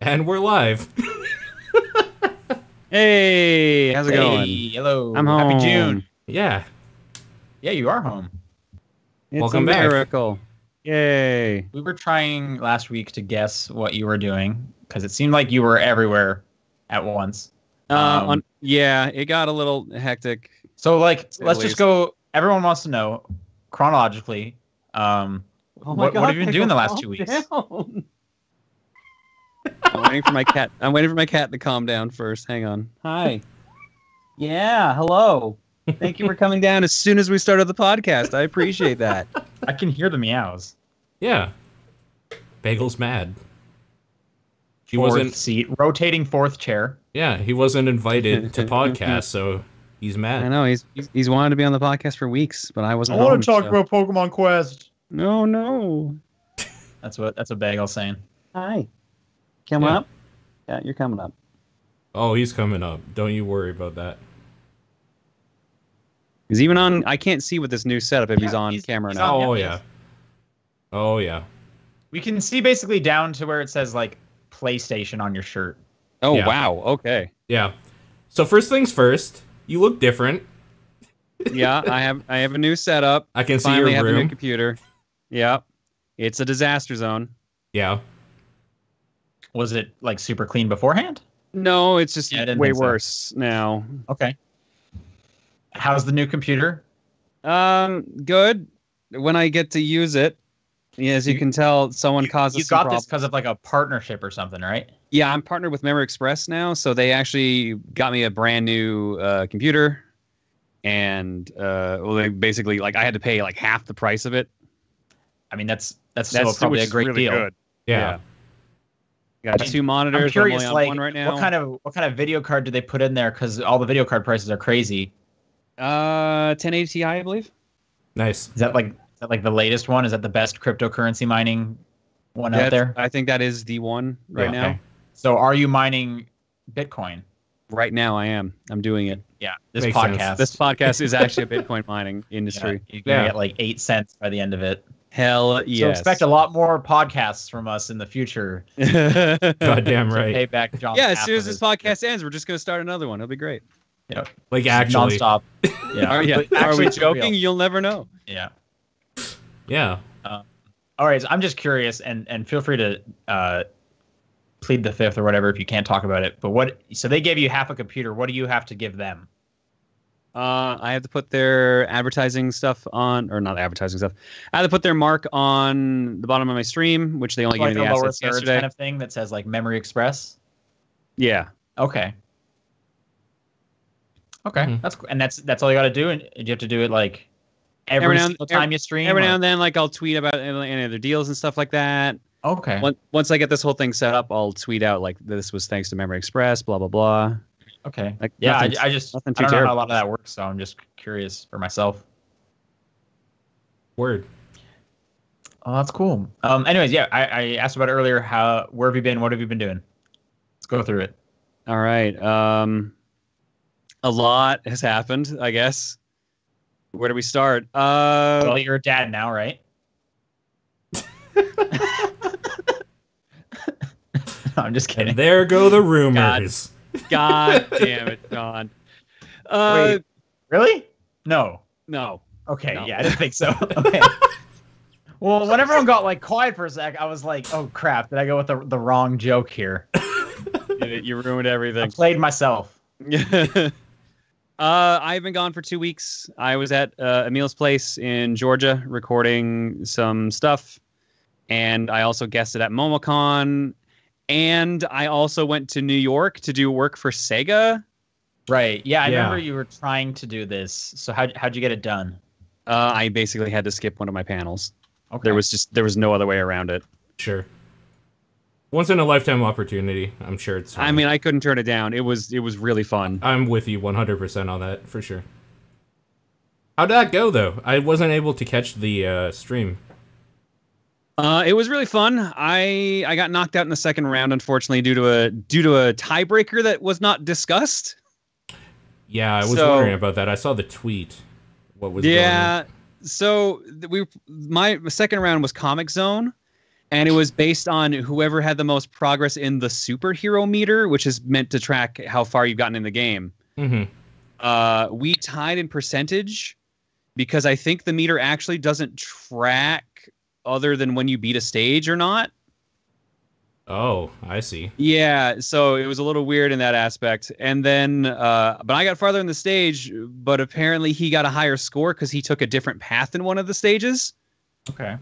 And we're live. Hey, how's it going? Hello. I'm home. Happy June. Yeah. Yeah, you are home. It's Welcome a back. miracle. Yay. We were trying last week to guess what you were doing because it seemed like you were everywhere at once. Yeah, it got a little hectic. So, like, At let's least. just go. Everyone wants to know chronologically. What have you been doing the last 2 weeks? I'm waiting for my cat. I'm waiting for my cat to calm down first. Hang on. Hi. Yeah, hello. Thank you for coming down as soon as we started the podcast. I appreciate that. I can hear the meows. Yeah. Bagel's mad. He Fourth wasn't. seat, rotating fourth chair. Yeah, he wasn't invited to podcast, so he's mad. I know he's wanted to be on the podcast for weeks, but I wasn't. I want home, to talk so- about Pokemon Quest. No. That's what Bagel's saying. Hi. Coming Yeah. up? Yeah, you're coming up. Oh, he's coming up. Don't you worry about that. He's even on. I can't see with this new setup if he's Yeah, on camera he's now. on- Oh, yeah, yeah. yes. Oh, yeah. We can see basically down to where it says like PlayStation on your shirt. Oh Yeah. wow. Okay. Yeah. So first things first, you look different. Yeah, I have a new setup. I can see Finally your have a new room. computer. Yeah, it's a disaster zone. Yeah. Was it like super clean beforehand? No, it's just Yeah, I didn't way think so. worse now. Okay. How's the new computer? Good. When I get to use it, yeah, as you can tell, someone caused You us some got this problems. because of like a partnership or something, right? Yeah, I'm partnered with Memory Express now, so they actually got me a brand new computer, and well, they basically like I had to pay like half the price of it. I mean, that's still probably which a is great really deal. good. Yeah. Got I mean, two monitors. I'm curious, I'm only on like, one right now. what kind of video card do they put in there? Because all the video card prices are crazy. 1080 Ti, I believe. Nice. Is that like the latest one? Is that the best cryptocurrency mining one out there? I think that is the one right Yeah. now. Okay. So are you mining Bitcoin? Right now, I am. I'm doing it. Yeah. This Makes podcast. sense. This podcast is actually a Bitcoin mining industry. You're gonna Yeah. get like 8 cents by the end of it. Hell So yes. expect a lot more podcasts from us in the future. Goddamn To right. pay back John. Yeah, as soon as this podcast ends, we're just going to start another one. It'll be great. Like, actually. nonstop. Yeah. Are, yeah. But Are actually, we it's real. joking? You'll never know. Yeah. Yeah. All right. So I'm just curious, and feel free to plead the fifth or whatever if you can't talk about it. But so they gave you half a computer. What do you have to give them? I have to put their advertising stuff on, or not advertising stuff. I have to put their mark on the bottom of my stream, which they only Like gave me a the lower assets third yesterday. kind of thing that says like Memory Express. Yeah. Okay. Okay, Mhm. that's cool. And that's all you got to do. And do you have to do it like every Every now- single time you stream? Every or- now and then, like I'll tweet about any other deals and stuff like that. Okay. Once I get this whole thing set up, I'll tweet out like this was thanks to Memory Express, blah blah blah. Okay. Like, Yeah, nothing- I just I nothing don't too know how a terrible. lot of that works, so I'm just curious for myself. Word. Oh, that's cool. Anyways, yeah, I asked about it earlier. Where have you been? What have you been doing? Let's go through it. All right. A lot has happened, I guess. Where do we start? Well, you're a dad now, right? No, I'm just kidding. And there go the rumors. God damn it, John. Wait, really? No. No. Okay, No. yeah, I didn't think so. Okay. Well, when everyone got like quiet for a sec, I was like, "Oh crap! Did I go with the wrong joke here?" You ruined I everything. played myself. I've been gone for 2 weeks. I was at Emil's place in Georgia recording some stuff, and I also guested at MoMA Con, and I also went to New York to do work for SEGA. Right. Yeah, I Yeah. remember you were trying to do this. So how'd you get it done? I basically had to skip one of my panels. Okay. There was no other way around it. Sure. Once in a lifetime opportunity. I'm sure it's fine. I mean, I couldn't turn it down. It was really fun. I'm with you 100% on that, for sure. How'd that go, though? I wasn't able to catch the stream. It was really fun. I got knocked out in the second round, unfortunately, due to a tiebreaker that was not discussed. Yeah, I was So- wondering about that. I saw the tweet. What was going on? Yeah. So my second round was Kamek Zone, And it was based on whoever had the most progress in the superhero meter, which is meant to track how far you've gotten in the game. We tied in percentage because I think the meter actually doesn't track other than when you beat a stage or not. Oh, I see. Yeah, so it was a little weird in that aspect. And then, but I got farther in the stage, but apparently he got a higher score because he took a different path in one of the stages. Okay.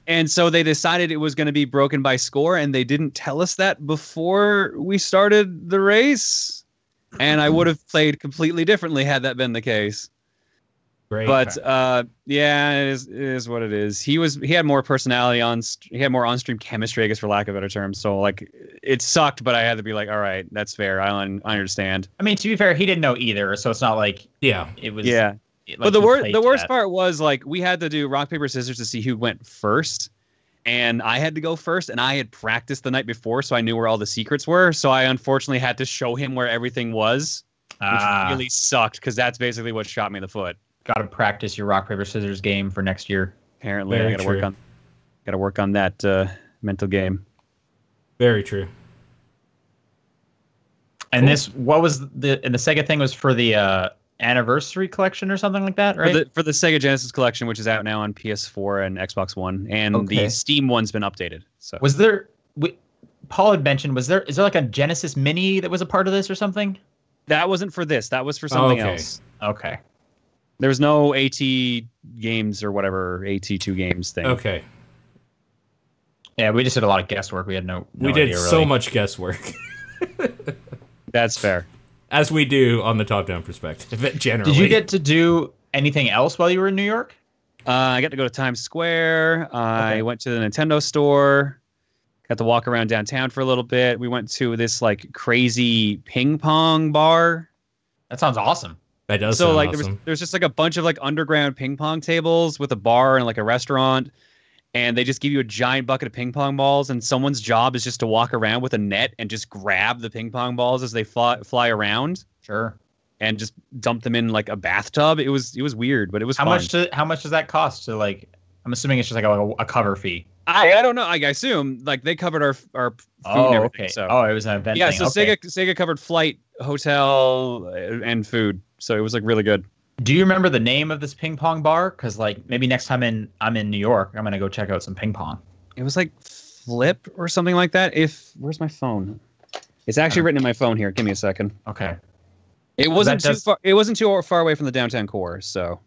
And so they decided it was going to be broken by score, and they didn't tell us that before we started the race. And I would have played completely differently had that been the case. Great. But yeah, it is what it is. He had more personality he had more on-stream chemistry, I guess, for lack of a better term. So like, it sucked, but I had to be like, all right, that's fair. I understand. I mean, to be fair, he didn't know either, so it's not like it was. Yeah. Like, but the worst part was like we had to do rock paper scissors to see who went first, and I had to go first, and I had practiced the night before, so I knew where all the secrets were. So I unfortunately had to show him where everything was, which really sucked because that's basically what shot me in the foot. Got to practice your rock paper scissors game for next year. Apparently, I got to work on that mental game. Very true. And what was the SEGA thing was for the anniversary collection or something like that, right? For the Sega Genesis collection, which is out now on PS4 and Xbox One, and the Steam one's been updated. So was there? Paul had mentioned, is there like a Genesis Mini that was a part of this or something? That wasn't for this. That was for something else. Okay. There was no AT games or whatever AT2 games thing. Okay. Yeah, we just did a lot of guesswork. We had no we idea, did really. so much guesswork. That's fair. As we do on the top-down perspective, generally. Did you get to do anything else while you were in New York? I got to go to Times Square. I went to the Nintendo store. Got to walk around downtown for a little bit. We went to this like crazy ping pong bar. That sounds awesome. That does sound like awesome. there's just like a bunch of like underground ping pong tables with a bar and like a restaurant. And they just give you a giant bucket of ping pong balls, and someone's job is just to walk around with a net and just grab the ping pong balls as they fly around. Sure. And just dump them in like a bathtub. It was weird, but it was fun. How much does that cost to like? I'm assuming it's just like a cover fee. I don't know. I assume like they covered our food and everything. Okay. So it was an event. Yeah. Thing. So Sega covered flight, hotel, and food. So it was like really good. Do you remember the name of this ping pong bar? Because like maybe next time I'm in New York, I'm gonna go check out some ping pong. It was like Flip or something like that. Where's my phone? It's actually written in my phone here. Give me a second. Okay. It wasn't too far. It wasn't too far away from the downtown core. So.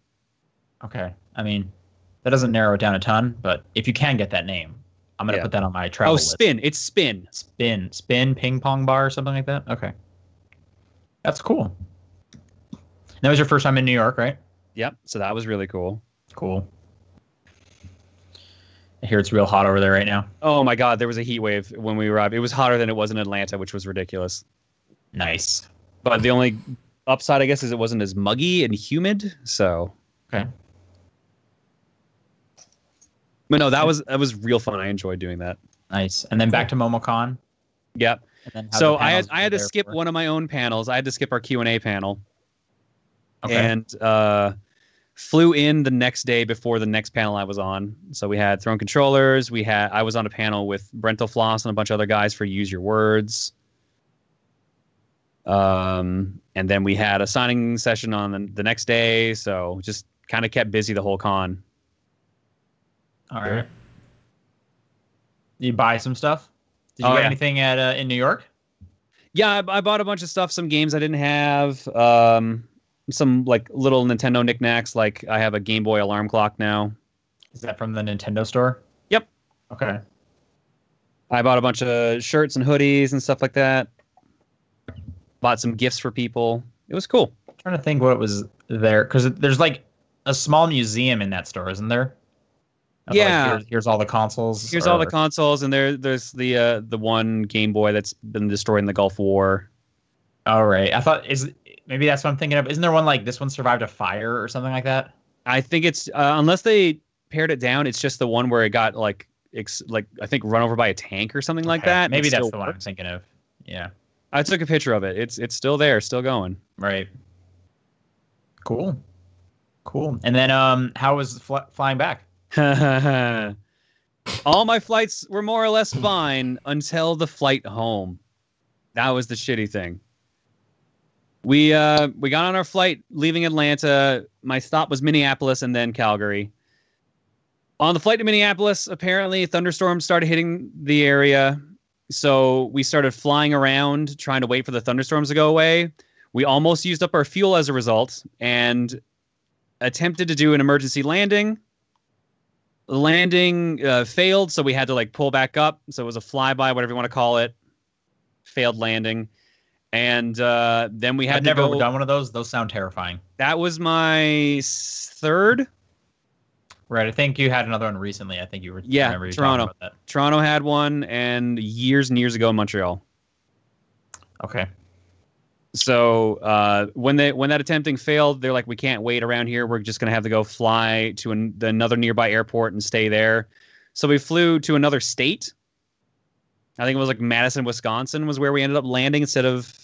Okay. I mean, that doesn't narrow it down a ton, but if you can get that name, I'm gonna put that on my travel list. Spin. It's Spin. Spin ping pong bar or something like that. Okay. That's cool. That was your first time in New York, right? Yep. So that was really cool. Cool. I hear it's real hot over there right now. Oh my God, there was a heat wave when we arrived. It was hotter than it was in Atlanta, which was ridiculous. Nice. But the only upside, I guess, is it wasn't as muggy and humid. So. Okay. But no, that was real fun. I enjoyed doing that. Nice. And then back to MoMA Con. Yep. So I had to skip one of my own panels. I had to skip our Q&A panel. Okay. And flew in the next day before the next panel I was on. So we had Theron controllers. I was on a panel with Brental Floss and a bunch of other guys for Use Your Words. And then we had a signing session on the next day. So just kind of kept busy the whole con. All right. Did you buy some stuff? Did you get anything in New York? Yeah, I bought a bunch of stuff. Some games I didn't have. Some like little Nintendo knickknacks. Like I have a Game Boy alarm clock now. Is that from the Nintendo store? Yep. Okay. I bought a bunch of shirts and hoodies and stuff like that. Bought some gifts for people. It was cool. I'm trying to think what was there, because there's like a small museum in that store, isn't there? Yeah. Like, here's all the consoles. Here's all the consoles, and there's the one Game Boy that's been destroyed in the Gulf War. All right. I thought maybe that's what I'm thinking of. Isn't there one like this one survived a fire or something like that? I think it's unless they pared it down, it's just the one where it got like I think run over by a tank or something like that. Maybe that's the one I'm thinking of. Yeah. I took a picture of it. It's still there, still going. Right. Cool. And then how was flying back? All my flights were more or less fine until the flight home. That was the shitty thing. We got on our flight leaving Atlanta. My stop was Minneapolis and then Calgary. On the flight to Minneapolis, apparently thunderstorms started hitting the area. So we started flying around trying to wait for the thunderstorms to go away. We almost used up our fuel as a result and attempted to do an emergency landing. The landing failed, so we had to like pull back up. So it was a flyby, whatever you want to call it. Failed landing. And then we had I've to never go. done one of those. Those sound terrifying. That was my third. Right. I think you had another one recently. I think you were. Yeah, you Toronto. about that. Toronto had one, and years and years ago in Montreal. Okay. So when that attempting failed, they're like, we can't wait around here. We're just gonna have to go fly to another nearby airport and stay there. So we flew to another state. I think it was like Madison, Wisconsin, was where we ended up landing instead of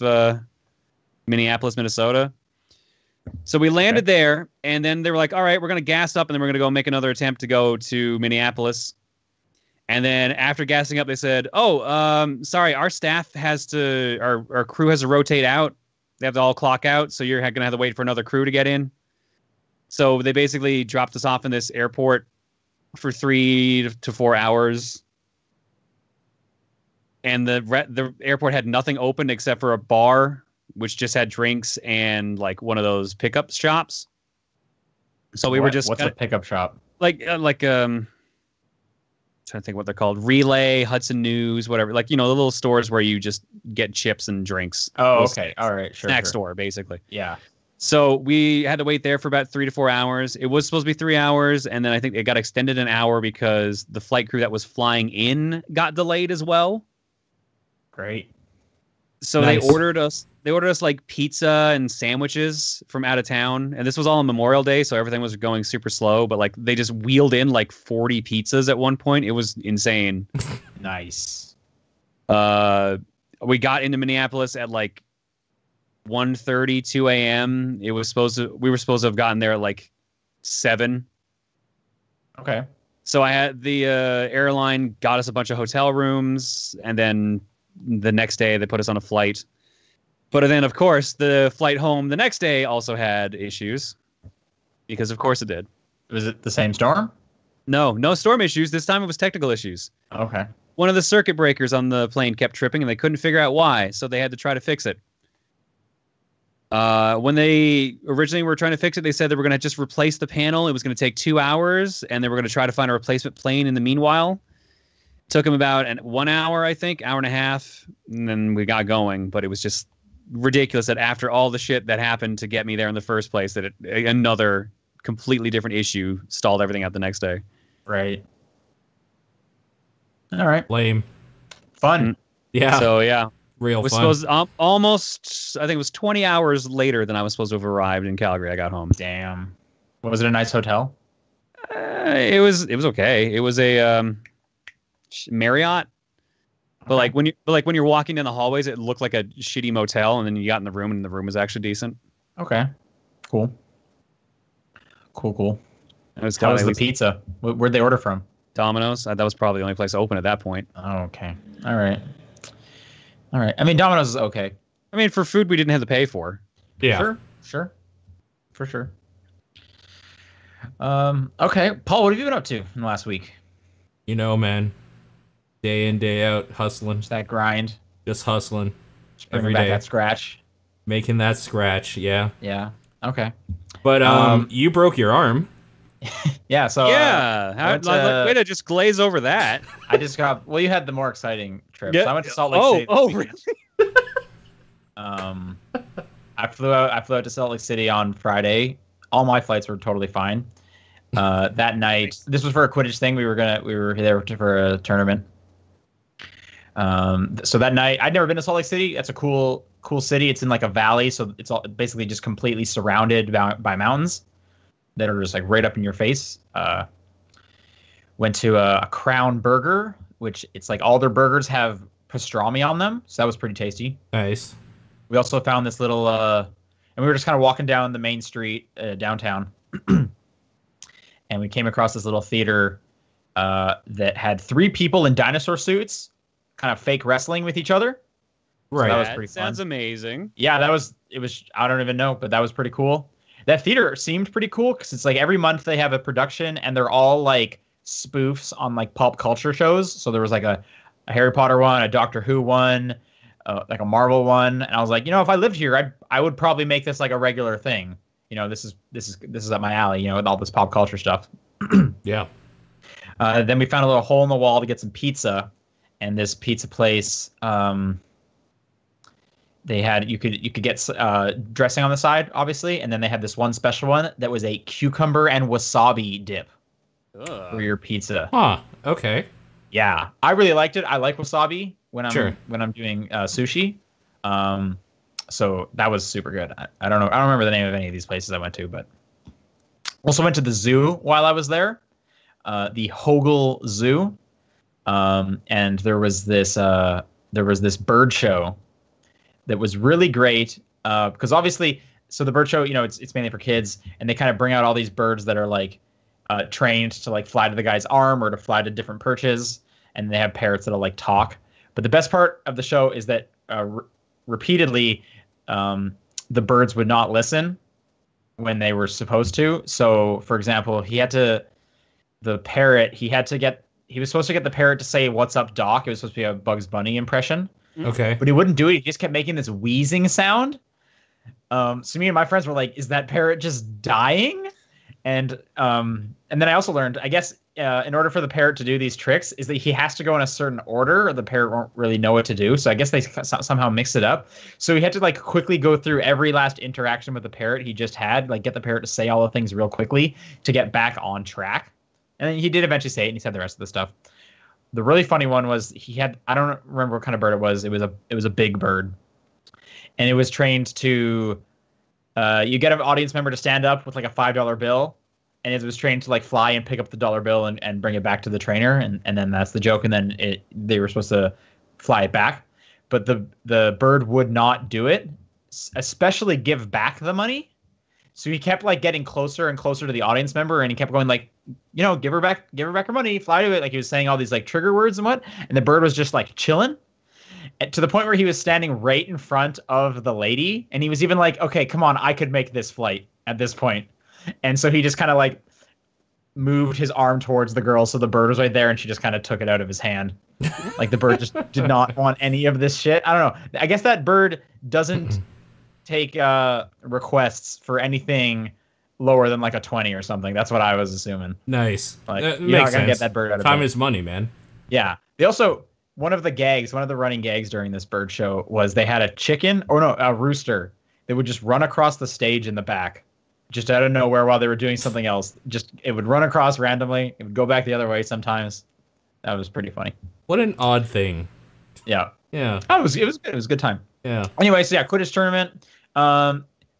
Minneapolis, Minnesota. So we landed there, and then they were like, all right, we're going to gas up, and then we're going to go make another attempt to go to Minneapolis. And then after gassing up, they said, sorry, our staff our crew has to rotate out. They have to all clock out, so you're going to have to wait for another crew to get in. So they basically dropped us off in this airport for 3 to 4 hours. And the airport had nothing open except for a bar, which just had drinks and like one of those pickup shops. So we were just what's a pickup shop? Trying to think what they're called. Relay, Hudson News, whatever. Like, the little stores where you just get chips and drinks. Oh, okay. All right. Sure. Snack store, basically. Yeah. So we had to wait there for about 3 to 4 hours. It was supposed to be 3 hours, and then I think it got extended an hour because the flight crew that was flying in got delayed as well. Great. So Nice. They ordered us like pizza and sandwiches from out of town. And this was all on Memorial Day, so everything was going super slow. But like they just wheeled in like 40 pizzas at one point. It was insane. Nice. We got into Minneapolis at like 1:30, 2 a.m. We were supposed to have gotten there at like 7. Okay. So I had the airline got us a bunch of hotel rooms, and then the next day they put us on a flight. But then, of course, the flight home the next day also had issues, because of course it did. Was it the same storm? No storm issues. This time it was technical issues. Okay. One of the circuit breakers on the plane kept tripping, and they couldn't figure out why, so they had to try to fix it. When they originally were trying to fix it, they said they were going to just replace the panel. It was going to take 2 hours, and they were going to try to find a replacement plane in the meanwhile. Took them about 1 hour, I think, hour and a half, and then we got going. But it was just ridiculous that after all the shit that happened to get me there in the first place, that another completely different issue stalled everything out the next day. Right. All right. Lame. Fun. Yeah. So yeah, Real was fun. supposed almost. I think it was 20 hours later than I was supposed to have arrived in Calgary. I got home. Damn. Was it a nice hotel? It was okay. It was a Marriott. But Okay. when you're walking down the hallways, it looked like a shitty motel, and then you got in the room, and the room was actually decent. Okay. Cool. It was How was the least pizza? Where'd they order from? Domino's. That was probably the only place open at that point. Oh, okay. All right. I mean, Domino's is okay. I mean, for food we didn't have to pay for. Yeah. Sure. For sure. Okay. Paul, what have you been up to in the last week? Man. Day in, day out, hustling. Just that grind. Just hustling. Just bringing Every back day. that scratch. Making that scratch, yeah. Yeah. Okay. But you broke your arm. Yeah. So Way to just glaze over that. I just got. Well, you had the more exciting trip. Yeah. So I went to Salt Lake City. Oh, this really? weekend. I flew out to Salt Lake City on Friday. All my flights were totally fine. That night, this was for a Quidditch thing. We were there for a tournament. So that night, I'd never been to Salt Lake City. That's a cool city. It's in like a valley, so it's all basically just completely surrounded by mountains that are just like right up in your face. Went to a Crown Burger, which it's like all their burgers have pastrami on them, so that was pretty tasty. Nice. We also found this little, and we were just kind of walking down the main street downtown, and we came across this little theater that had 3 people in dinosaur suits, kind of fake wrestling with each other. Right. So that was pretty fun. Sounds amazing. Yeah, it was. I don't even know, but that was pretty cool. That theater seemed pretty cool because it's like every month they have a production, and they're all like spoofs on like pop culture shows. So there was like a Harry Potter one, a Doctor Who one, like a Marvel one, and I was like, if I lived here, I would probably make this like a regular thing. This is up my alley. With all this pop culture stuff. Yeah. Then we found a little hole in the wall to get some pizza, and this pizza place, they had you could get dressing on the side, obviously, and then they had this one special one that was a cucumber and wasabi dip for your pizza. Huh. Okay. Yeah, I really liked it. I like wasabi when I'm doing sushi. So that was super good. I don't know. I don't remember the name of any of these places I went to, but also went to the zoo while I was there, the Hogel Zoo, and there was this bird show that was really great because obviously, so the bird show, it's mainly for kids, and they kind of bring out all these birds that are like trained to like fly to the guy's arm or to fly to different perches, and they have parrots that'll like talk. But the best part of the show is that repeatedly the birds would not listen when they were supposed to. So, for example, he was supposed to get the parrot to say, "What's up, Doc?" It was supposed to be a Bugs Bunny impression. Okay. But he wouldn't do it. He just kept making this wheezing sound. So me and my friends were like, is that parrot just dying? And then I also learned, I guess, in order for the parrot to do these tricks, is that he has to go in a certain order or the parrot won't really know what to do. So I guess they somehow mixed it up. So he had to like quickly go through every last interaction with the parrot he just had, like get the parrot to say all the things real quickly to get back on track. And then he did eventually say it, and he said the rest of the stuff. The really funny one was I don't remember what kind of bird it was. It was a big bird, and it was trained to you get an audience member to stand up with like a $5 bill, and it was trained to like fly and pick up the dollar bill and bring it back to the trainer, and then that's the joke, and then they were supposed to fly it back, but the bird would not do it, especially give back the money. So he kept like getting closer and closer to the audience member, and he kept going like, give her back her money, fly to it. Like he was saying all these like trigger words and what, and the bird was just like chilling, to the point where he was standing right in front of the lady, and he was even like, okay, come on, I could make this flight at this point. And so he just kind of like moved his arm towards the girl, so the bird was right there, and she just kind of took it out of his hand. Like the bird just did not want any of this shit. I don't know. I guess that bird doesn't take requests for anything lower than like a 20 or something. That's what I was assuming. Nice. Like, That you're makes not gonna sense. get that bird out of Time bed. is money, man. Yeah. They also, one of the running gags during this bird show was they had a rooster that would just run across the stage in the back, just out of nowhere while they were doing something else. It would run across randomly. It would go back the other way sometimes. That was pretty funny. What an odd thing. Yeah. Yeah. Oh, it was good. It was a good time. Yeah. Anyway, so yeah, Quidditch tournament.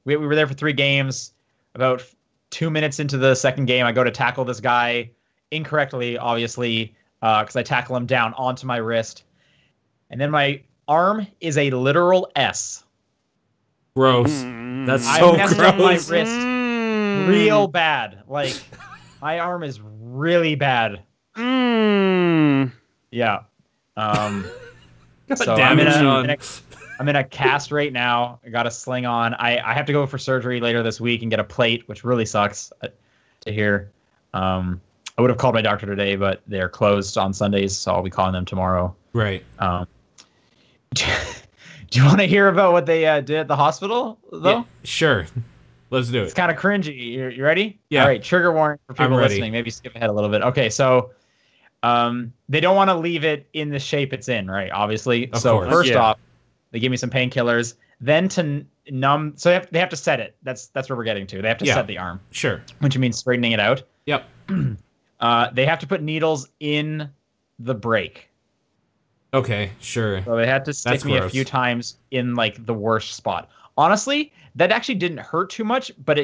We were there for 3 games. About 2 minutes into the second game, I go to tackle this guy incorrectly, obviously, because I tackle him down onto my wrist. And then my arm is a literal S. Gross. That's I so messed up my gross. wrist real bad. Like, my arm is really bad. Yeah. So damn it, Sean. I'm in a cast right now. I got a sling on. I have to go for surgery later this week and get a plate, which really sucks to hear. I would have called my doctor today, but they're closed on Sundays, so I'll be calling them tomorrow. Right. Do you want to hear about what they did at the hospital, though? Yeah, sure. Let's do It's it. kind of cringy. You ready? Yeah. All right, trigger warning for people I'm ready. listening. Maybe skip ahead a little bit. Okay, so they don't want to leave it in the shape it's in, right? Obviously. Of So course. first Yeah. off, they give me some painkillers. Then to numb, so they have to set it. That's where we're getting to. They have to Yeah. set the arm, Sure. which means straightening it out. Yep. They have to put needles in the break. Okay, sure. So they had to stick That's me a gross. few times in like the worst spot. Honestly, that actually didn't hurt too much, but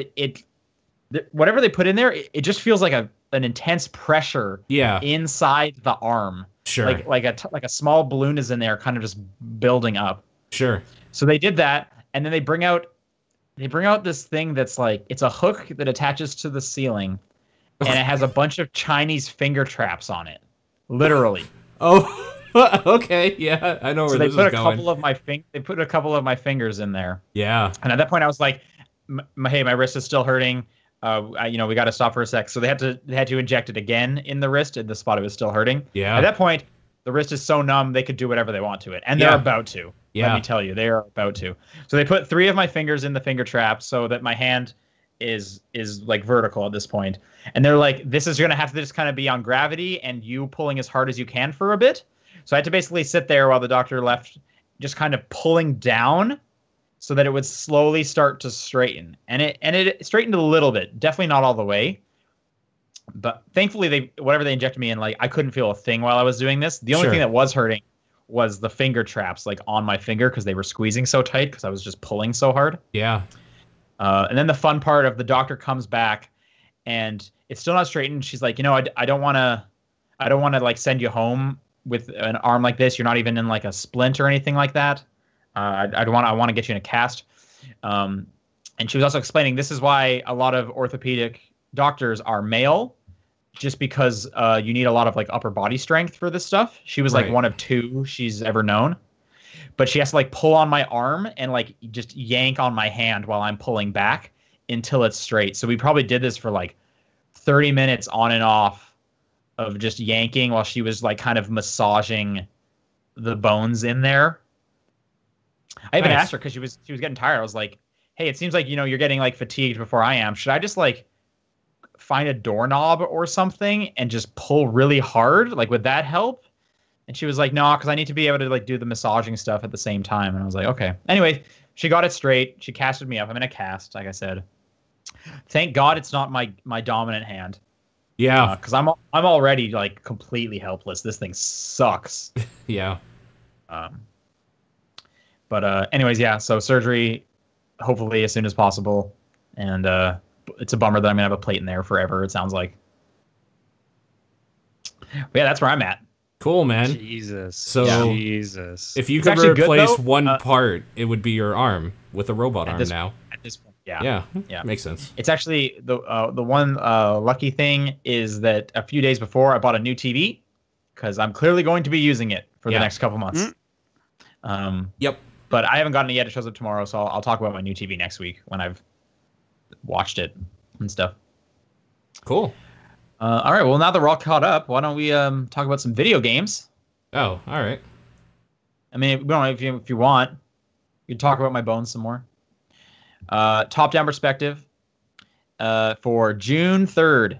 whatever they put in there, it just feels like an intense pressure Yeah, inside the arm. sure. Like a small balloon is in there, kind of just building up. Sure. So they did that, and then they bring out this thing that's like, it's a hook that attaches to the ceiling, and it has a bunch of Chinese finger traps on it, literally. Oh, okay, yeah, I know where this is going. They put a couple of my fingers in there. Yeah, and at that point I was like, "Hey, my wrist is still hurting. We got to stop for a sec." So they had to inject it again in the wrist in the spot it was still hurting. Yeah. At that point, the wrist is so numb they could do whatever they want to it, and they're about to. Yeah. Let me tell you, they are about to. So they put 3 of my fingers in the finger trap so that my hand is like vertical at this point, and they're like, "This is gonna have to just kind of be on gravity and you pulling as hard as you can for a bit." So I had to basically sit there while the doctor left, just kind of pulling down so that it would slowly start to straighten. And it straightened a little bit, definitely not all the way. But thankfully, whatever they injected me in, like, I couldn't feel a thing while I was doing this. The only thing that was hurting was the finger traps, like, on my finger, because they were squeezing so tight because I was just pulling so hard. Yeah. And then the fun part of the doctor comes back, and it's still not straightened. She's like, I don't want to like send you home with an arm like this. You're not even in like a splint or anything like that. I want to get you in a cast. And she was also explaining this is why a lot of orthopedic doctors are male, just because you need a lot of like upper body strength for this stuff. She was like one of 2 she's ever known, but she has to like pull on my arm and like just yank on my hand while I'm pulling back until it's straight. So we probably did this for like 30 minutes on and off of just yanking while she was like kind of massaging the bones in there. I even asked her because she was getting tired. I was like, "Hey, it seems like you're getting like fatigued before I am. Should I just like find a doorknob or something and just pull really hard? Like, would that help?" And she was like, "No, because I need to be able to like do the massaging stuff at the same time." And I was like, "Okay." Anyway, she got it straight. She casted me up. I'm in a cast, like I said. Thank God it's not my dominant hand. Yeah, because I'm already like completely helpless. This thing sucks. Yeah. But anyways, yeah. So surgery, hopefully as soon as possible, and it's a bummer that I'm gonna have a plate in there forever. It sounds like. But yeah, that's where I'm at. Cool, man. Jesus. So Jesus. If you could replace one part, it would be your arm with a robot arm now. At this point, yeah. Makes sense. It's actually the one lucky thing is that a few days before I bought a new TV because I'm clearly going to be using it for the next couple months. Yep. But I haven't gotten it yet. It shows up tomorrow, so I'll talk about my new TV next week when I've watched it and stuff. Cool. All right. Well, now that we're all caught up, why don't we talk about some video games? Oh, all right. I mean, we don't know if you want. You can talk about my bones some more. Top-down perspective for June 3rd.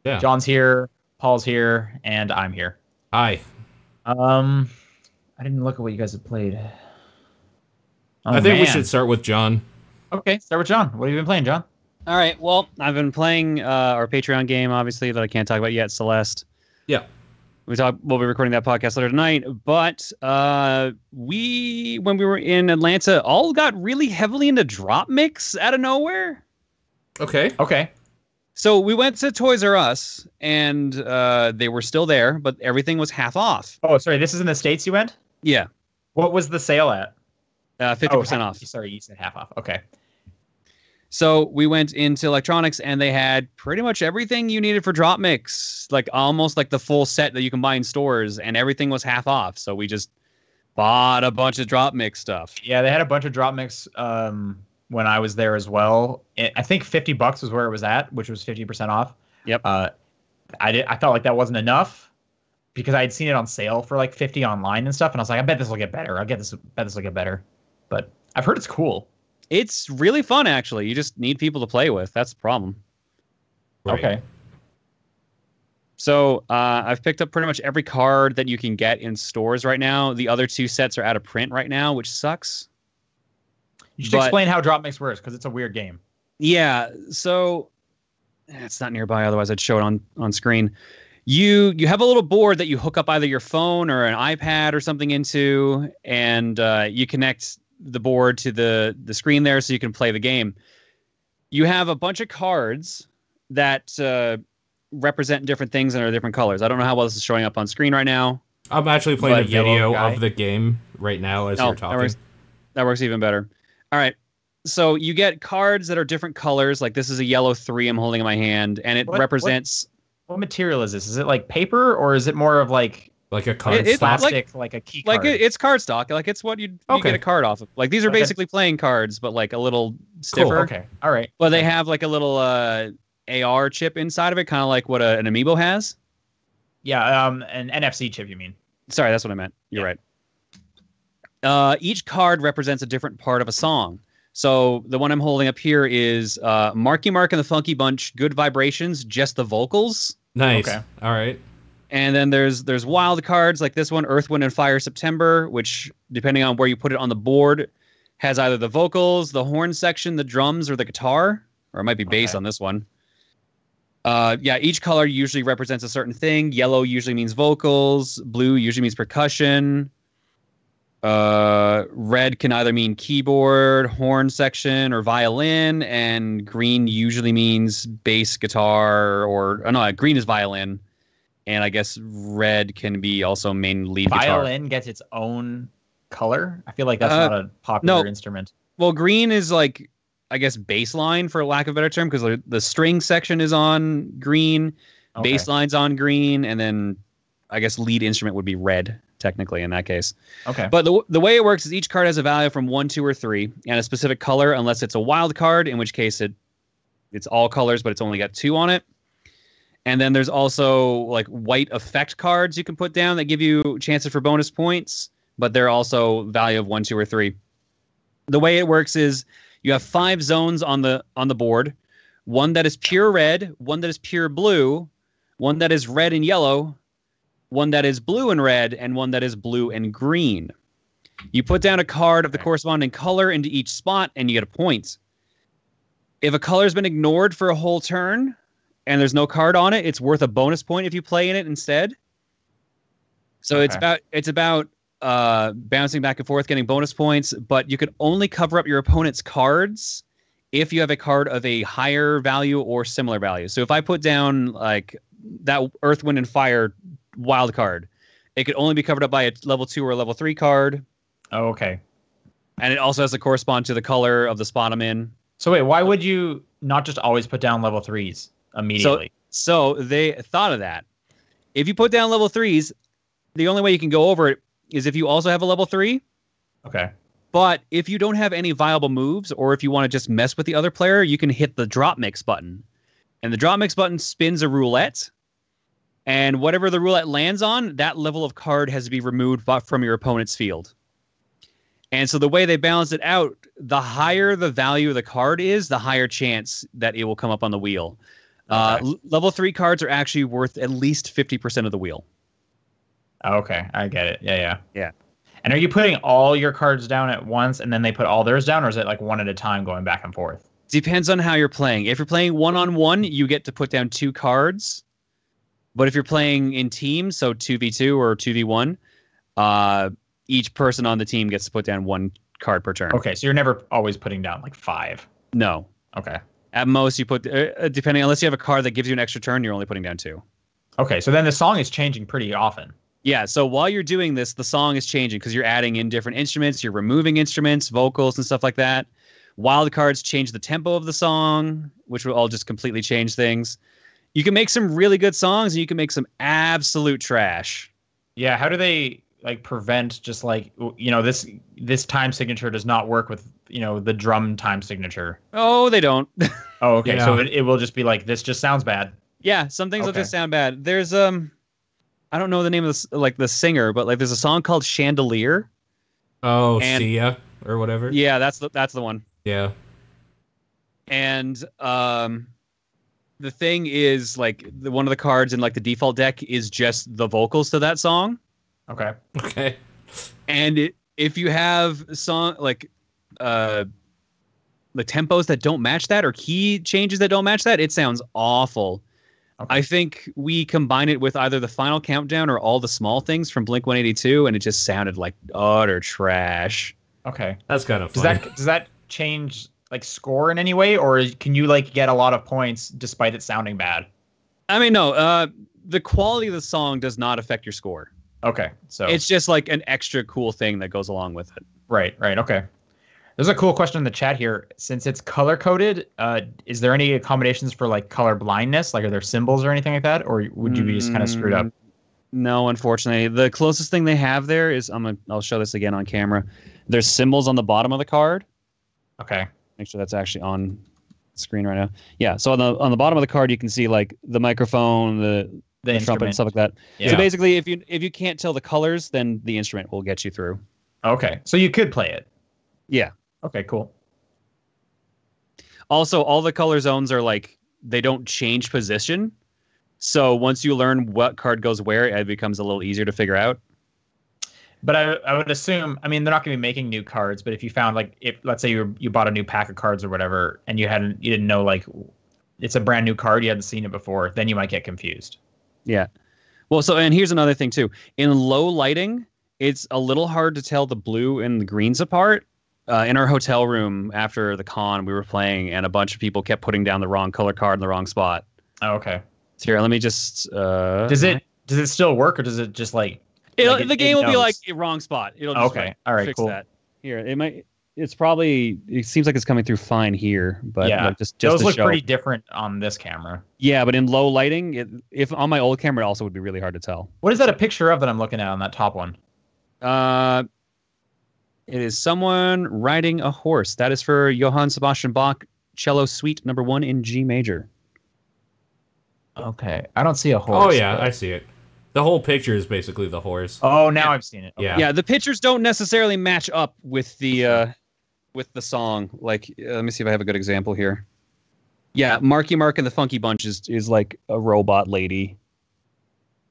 Yeah. John's here, Paul's here, and I'm here. Hi. I didn't look at what you guys have played. Oh, I think we should start with John. Okay, start with John. What have you been playing, John? All right. Well, I've been playing our Patreon game, obviously, that I can't talk about yet, Celeste. Yeah. We'll be recording that podcast later tonight. But when we were in Atlanta, all got really heavily into DropMix out of nowhere. Okay. So we went to Toys R Us, and they were still there, but everything was half off. Oh, sorry. This is in the States you went? Yeah. What was the sale at? 50% off. Sorry, you said half off. Okay. So we went into electronics, and they had pretty much everything you needed for DropMix, like almost like the full set that you can buy in stores, and everything was half off. So we just bought a bunch of DropMix stuff. Yeah, they had a bunch of DropMix when I was there as well. I think $50 was where it was at, which was 50% off. Yep. I felt like that wasn't enough because I had seen it on sale for like 50 online and stuff, and I was like, I bet this will get better. Bet this will get better. But I've heard it's cool. It's really fun, actually. You just need people to play with. That's the problem. Right. Okay. So I've picked up pretty much every card that you can get in stores right now. The other 2 sets are out of print right now, which sucks. You should explain how DropMix works because it's a weird game. Yeah. So it's not nearby. Otherwise, I'd show it on screen. You have a little board that you hook up either your phone or an iPad or something into, and you connect the board to the screen there so you can play the game. You have a bunch of cards that represent different things and are different colors. I don't know how well this is showing up on screen right now. I'm actually playing a video of the game right now as you're talking. That works even better. All right. So you get cards that are different colors. Like this is a yellow 3 I'm holding in my hand, and it represents. What material is this? Is it like paper, or is it more of like a card it's stock? plastic, like a key card? Like it's cardstock. Like it's what you get a card off of. Like these are basically playing cards, but like a little stiffer. Cool. Okay. All right. But they have like a little AR chip inside of it, kind of like what an Amiibo has. Yeah. An NFC chip, you mean? Sorry, that's what I meant. You're right. Each card represents a different part of a song. So the one I'm holding up here is Marky Mark and the Funky Bunch, Good Vibrations, just the vocals. Nice. Okay. All right. And then there's wild cards like this one, Earth, Wind, and Fire September, which, depending on where you put it on the board, has either the vocals, the horn section, the drums, or the guitar. Or it might be bass on this one. Each color usually represents a certain thing. Yellow usually means vocals. Blue usually means percussion. Red can either mean keyboard, horn section, or violin. And green usually means bass guitar green is violin. And I guess red can be also main lead guitar. Violin gets its own color? I feel like that's not a popular instrument. Well, green is like, I guess, bass line, for lack of a better term, because the string section is on green, bass line's on green, and then I guess lead instrument would be red, technically, in that case. Okay. But the way it works is each card has a value from 1, 2, or 3, and a specific color, unless it's a wild card, in which case it's all colors, but it's only got 2 on it. And then there's also like white effect cards you can put down that give you chances for bonus points, but they're also value of 1, 2, or 3. The way it works is you have 5 zones on the board. One that is pure red, one that is pure blue, one that is red and yellow, one that is blue and red, and one that is blue and green. You put down a card of the corresponding color into each spot, and you get a point. If a color's been ignored for a whole turn, and there's no card on it, it's worth a bonus point if you play in it instead. So it's about bouncing back and forth, getting bonus points, but you can only cover up your opponent's cards if you have a card of a higher value or similar value. So if I put down like that Earth, Wind, and Fire wild card, it could only be covered up by a level 2 or a level 3 card. Oh, okay. And it also has to correspond to the color of the spot I'm in. So wait, why would you not just always put down level 3s immediately? So they thought of that. If you put down level 3s, the only way you can go over it is if you also have a level 3. Okay. But if you don't have any viable moves, or if you want to just mess with the other player, you can hit the DropMix button. And the DropMix button spins a roulette. And whatever the roulette lands on, that level of card has to be removed from your opponent's field. And so the way they balance it out, the higher the value of the card is, the higher chance that it will come up on the wheel. Level 3 cards are actually worth at least 50% of the wheel. Okay, I get it. Yeah. And are you putting all your cards down at once and then they put all theirs down, or is it like one at a time going back and forth? Depends on how you're playing. If you're playing one-on-one, you get to put down 2 cards. But if you're playing in teams, so 2v2 or 2v1, each person on the team gets to put down 1 card per turn. Okay, so you're never always putting down like 5. No. Okay. At most, you put, depending, unless you have a card that gives you an extra turn, you're only putting down 2. Okay, so then the song is changing pretty often. Yeah, so while you're doing this, the song is changing because you're adding in different instruments, you're removing instruments, vocals, and stuff like that. Wild cards change the tempo of the song, which will all just completely change things. You can make some really good songs, and you can make some absolute trash. Yeah, how do they like prevent just like, you know, this time signature does not work with, you know, the drum time signature? Oh, they don't. Oh, okay. Yeah. So it will just be like, this just sounds bad. Yeah, some things will just sound bad. There's I don't know the name of the singer, but like there's a song called Chandelier. Oh, Sia or whatever. Yeah, that's the one. Yeah. And the thing is, like, one of the cards in like the default deck is just the vocals to that song. Okay. Okay. And if you have song like the tempos that don't match that, or key changes that don't match that, it sounds awful. Okay. I think we combine it with either the Final Countdown or All the Small Things from Blink-182, and it just sounded like utter trash. Okay. That's kind of funny. Does that change like score in any way, or can you like get a lot of points despite it sounding bad? I mean, no. The quality of the song does not affect your score. Okay. So it's just like an extra cool thing that goes along with it. Right. Okay. There's a cool question in the chat here. Since it's color coded, is there any accommodations for like color blindness? Like, are there symbols or anything like that, or would you be just kind of screwed up? No, unfortunately. The closest thing they have there is I'll show this again on camera. There's symbols on the bottom of the card. Okay. Make sure that's actually on screen right now. Yeah. So on the bottom of the card, you can see like the microphone, the trumpet, and stuff like that. Yeah. So basically, if you can't tell the colors, then the instrument will get you through. Okay. So you could play it. Yeah. Okay, cool. Also, all the color zones are like, they don't change position. So once you learn what card goes where, it becomes a little easier to figure out. But I would assume, I mean, they're not going to be making new cards, but if you found like, if let's say you bought a new pack of cards or whatever, and you didn't know like it's a brand new card, you hadn't seen it before, then you might get confused. Yeah. Well, and here's another thing too. In low lighting, it's a little hard to tell the blue and the greens apart. In our hotel room after the con, we were playing, and a bunch of people kept putting down the wrong color card in the wrong spot. Oh, okay. So here, let me just. Does it still work, or does it just like? The game will be like wrong spot. It'll just all right, fix cool. that. Here, it seems like it's coming through fine here, but yeah, just those look show. pretty different on this camera. Yeah, but in low lighting, if on my old camera, it also would be really hard to tell. What is that a picture of that I'm looking at on that top one? It is someone riding a horse. That is for Johann Sebastian Bach, Cello Suite No. 1 in G major. Okay, I don't see a horse. Oh yeah, I see it. The whole picture is basically the horse. Oh, now I've seen it. Okay. Yeah. The pictures don't necessarily match up with the song. Like, let me see if I have a good example here. Yeah, Marky Mark and the Funky Bunch is like a robot lady.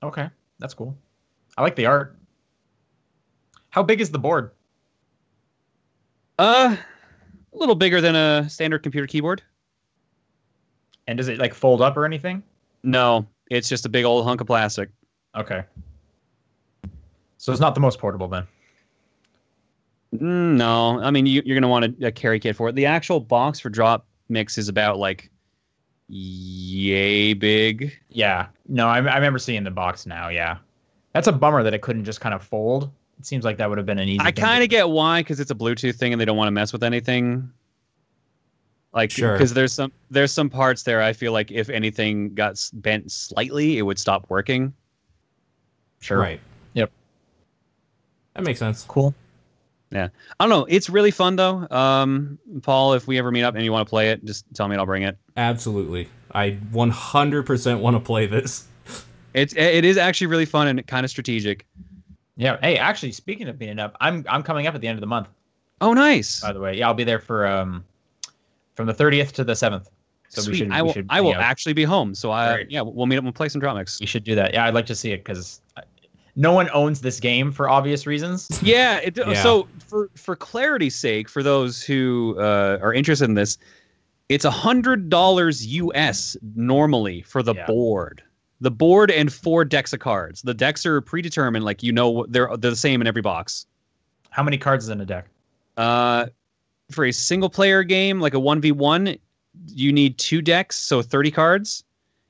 Okay, that's cool. I like the art. How big is the board? A little bigger than a standard computer keyboard. And does it like fold up or anything? No, it's just a big old hunk of plastic. Okay. So it's not the most portable then? No, I mean you're gonna want a carry kit for it. The actual box for DropMix is about like yay big. Yeah. No, I remember seeing the box now. Yeah. That's a bummer that it couldn't just kind of fold. It seems like that would have been an easy. I kind of get why, because it's a Bluetooth thing and they don't want to mess with anything. Like, because there's some parts there. I feel like if anything got bent slightly, it would stop working. Sure. Right. Yep. That makes sense. Cool. Yeah. I don't know. It's really fun though. Paul, if we ever meet up and you want to play it, just tell me and I'll bring it. Absolutely. I 100% want to play this. It is actually really fun and kind of strategic. Yeah. Hey, actually, speaking of meeting up, I'm coming up at the end of the month. Oh, nice. By the way, yeah, I'll be there for from the 30th to the 7th. So Sweet. I will actually be home. So we'll meet up and play some DropMix. We should do that. Yeah, I'd like to see it because no one owns this game for obvious reasons. Yeah. So for clarity's sake, for those who are interested in this, it's $100 US normally for the board. The board and 4 decks of cards. The decks are predetermined, like they're the same in every box. How many cards is in a deck? For a single player game, like a 1v1, you need 2 decks, so 30 cards.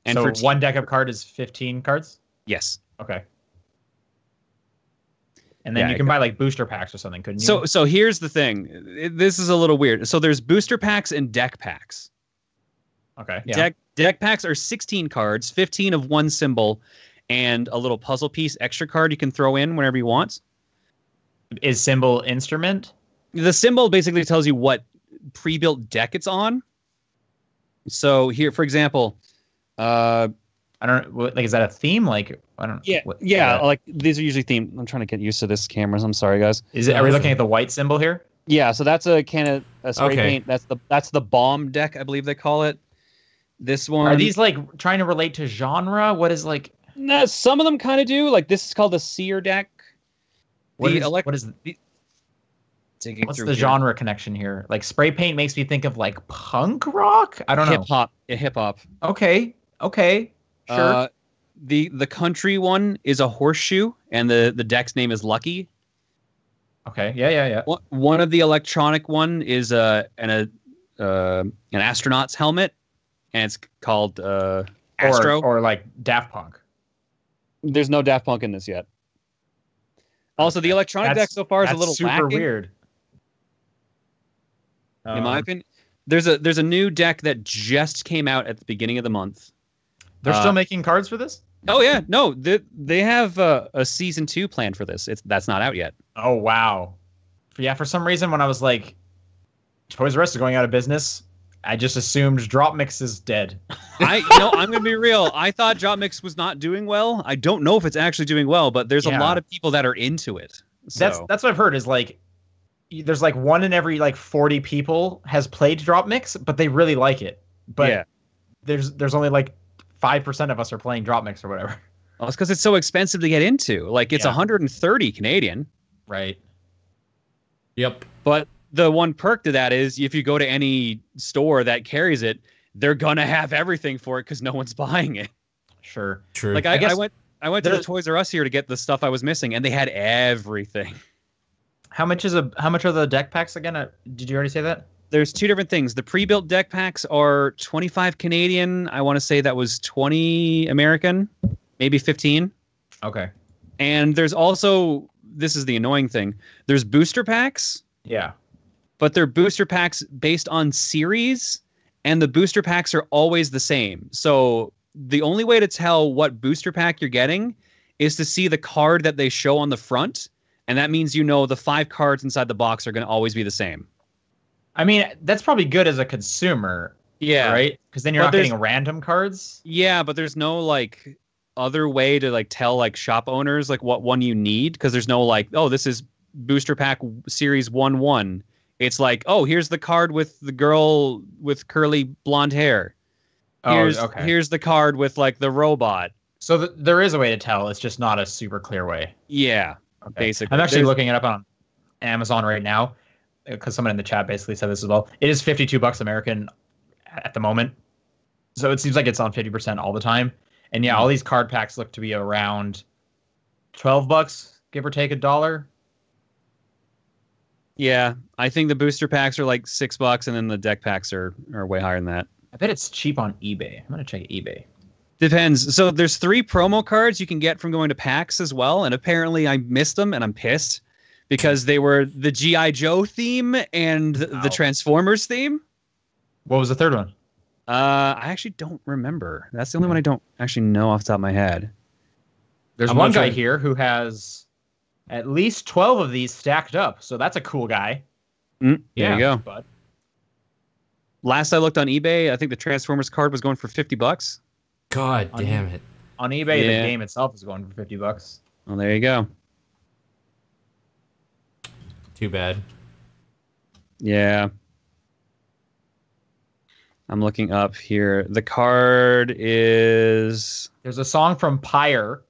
And so one deck of card is 15 cards? Yes. Okay. And then you can buy like booster packs or something, couldn't you? So here's the thing. This is a little weird. So there's booster packs and deck packs. Okay. Yeah. Deck packs are 16 cards, 15 of one symbol, and a little puzzle piece extra card you can throw in whenever you want. Is symbol instrument? The symbol basically tells you what pre-built deck it's on. So here, for example, I don't know, like, is that a theme? Like, I don't know. Yeah. Like these are usually themed. I'm trying to get used to this cameras. I'm sorry, guys. Are we looking at the white symbol here? Yeah. So that's a can of spray paint. That's the bomb deck, I believe they call it. This one. Are these like trying to relate to genre? What is like? No, some of them kind of do. Like this is called the Seer deck. What's the genre connection here? Like spray paint makes me think of like punk rock. I don't know. Hip hop. Okay. Sure. The country one is a horseshoe, and the deck's name is Lucky. Okay. Yeah. One of the electronic one is an astronaut's helmet, and it's called Astro. Or like Daft Punk. There's no Daft Punk in this yet. Also, the electronic deck so far is a little super lacking. Weird. In my opinion, there's a new deck that just came out at the beginning of the month. They're still making cards for this? Oh yeah, no, they have a season 2 planned for this. That's not out yet. Oh wow. Yeah, for some reason when I was like, Toys R Us is going out of business, I just assumed DropMix is dead. I'm gonna be real. I thought DropMix was not doing well. I don't know if it's actually doing well, but there's a lot of people that are into it. So. That's what I've heard is like, there's like 1 in every like 40 people has played DropMix, but they really like it. But there's only like 5% of us are playing DropMix or whatever. Well, it's because it's so expensive to get into. Like it's 130 Canadian. Right. Yep. But the one perk to that is if you go to any store that carries it, they're gonna have everything for it because no one's buying it. Sure. True. Like I went to the Toys R Us here to get the stuff I was missing, and they had everything. How much are the deck packs again? Did you already say that? There's 2 different things. The pre-built deck packs are 25 Canadian. I want to say that was 20 American, maybe 15. Okay. And there's also, this is the annoying thing, there's booster packs. Yeah. But they're booster packs based on series, and the booster packs are always the same. So the only way to tell what booster pack you're getting is to see the card that they show on the front, and that means the 5 cards inside the box are going to always be the same. I mean, that's probably good as a consumer. Yeah. Right? Because then you're not getting random cards. Yeah, but there's no like other way to like tell like shop owners like what one you need, because there's no like, oh, this is booster pack series 1-1. It's like, oh, here's the card with the girl with curly blonde hair. Here's the card with like the robot. So there is a way to tell. It's just not a super clear way. Yeah, basically. I'm actually looking it up on Amazon right now because someone in the chat basically said this as well. It is $52 American at the moment. So it seems like it's on 50% all the time. And yeah, all these card packs look to be around $12, give or take $1. Yeah, I think the booster packs are like $6, and then the deck packs are way higher than that. I bet it's cheap on eBay. I'm gonna check eBay. Depends. So there's 3 promo cards you can get from going to PAX as well, and apparently I missed them, and I'm pissed because they were the G.I. Joe theme and the Transformers theme. What was the third one? I actually don't remember. That's the only one I don't actually know off the top of my head. There's one guy here who has at least 12 of these stacked up, so that's a cool guy. There you go. Bud. Last I looked on eBay, I think the Transformers card was going for $50. God damn it. On eBay, the game itself is going for $50. Well, there you go. Too bad. Yeah. I'm looking up here. The card is... There's a song from Pyre.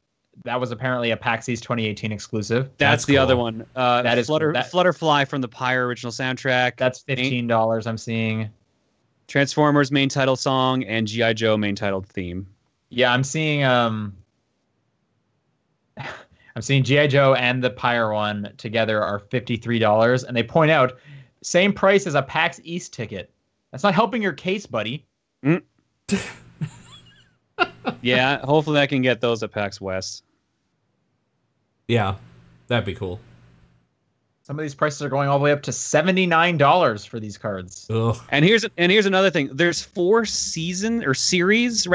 That was apparently a PAX East 2018 exclusive. That's the other one. That is Flutterfly from the Pyre original soundtrack. That's $15 I'm seeing. Transformers main title song and G.I. Joe main title theme. Yeah, I'm seeing G.I. Joe and the Pyre one together are $53, and they point out same price as a PAX East ticket. That's not helping your case, buddy. Yeah, hopefully I can get those at PAX West. Yeah, that'd be cool. Some of these prices are going all the way up to $79 for these cards. Ugh. And here's another thing. There's 4 series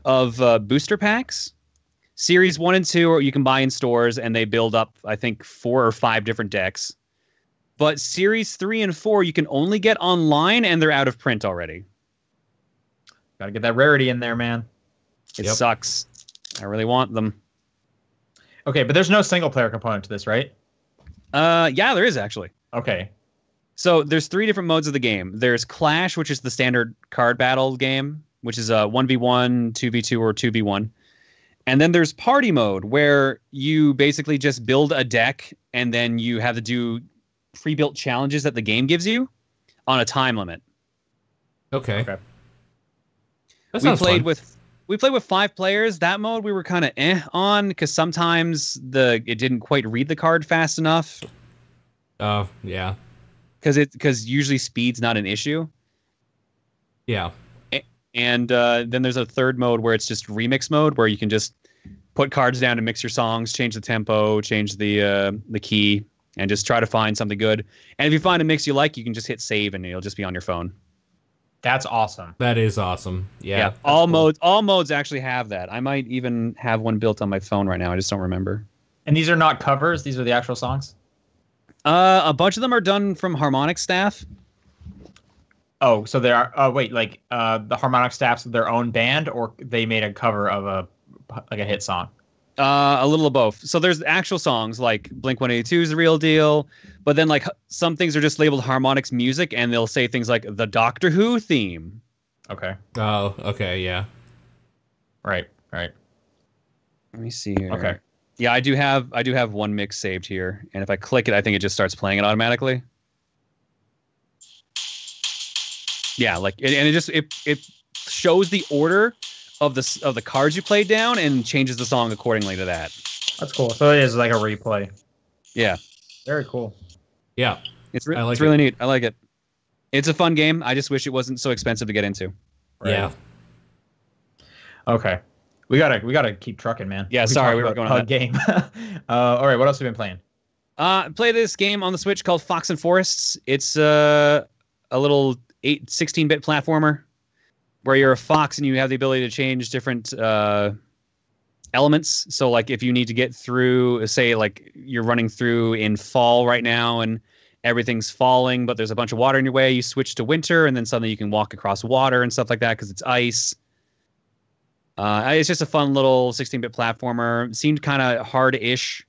of booster packs. Series 1 and 2 you can buy in stores, and they build up, I think, 4 or 5 different decks. But Series 3 and 4 you can only get online, and they're out of print already. Gotta get that rarity in there, man. It sucks. I really want them. Okay, but there's no single player component to this, right? Yeah, there is actually. Okay. So there's 3 different modes of the game. There's Clash, which is the standard card battle game, which is a 1v1, 2v2, or 2v1. And then there's Party mode, where you basically just build a deck, and then you have to do pre-built challenges that the game gives you on a time limit. Okay. We played with 5 players. That mode we were kind of on, because sometimes it didn't quite read the card fast enough. Oh, yeah. Because usually speed's not an issue. Yeah. And then there's a third mode where it's just remix mode, where you can just put cards down to mix your songs, change the tempo, change the key. and just try to find something good. And if you find a mix you like, you can just hit save and it'll just be on your phone. That's awesome. That is awesome. Yeah. All modes actually have that. I might even have one built on my phone right now. I just don't remember. And these are not covers. These are the actual songs. A bunch of them are done from harmonic staff. Oh, so they are. Oh, wait, like the harmonic staff's their own band, or they made a cover of a hit song. A little of both. So there's actual songs like Blink-182 is the real deal, but then like some things are just labeled harmonics music, and they'll say things like the Doctor Who theme. Okay. Oh, okay, yeah. Right. Let me see here. Okay. Yeah, I do have one mix saved here, and if I click it, I think it just starts playing it automatically. Yeah, like and it shows the order of the cards you played down and changes the song accordingly to that. That's cool. So it is like a replay. Yeah. Very cool. Yeah. It's really neat. I like it. It's a fun game. I just wish it wasn't so expensive to get into. Right. Yeah. Okay. We gotta keep trucking, man. Yeah, sorry, we were going on that game. All right, what else have you been playing? Play this game on the Switch called Fox and Forests. It's a little 16-bit platformer where you're a fox and you have the ability to change different elements. So like if you need to get through, say like you're running through in fall right now and everything's falling, but there's a bunch of water in your way, you switch to winter and then suddenly you can walk across water and stuff like that because it's ice. It's just a fun little 16-bit platformer. It seemed kind of hard-ish,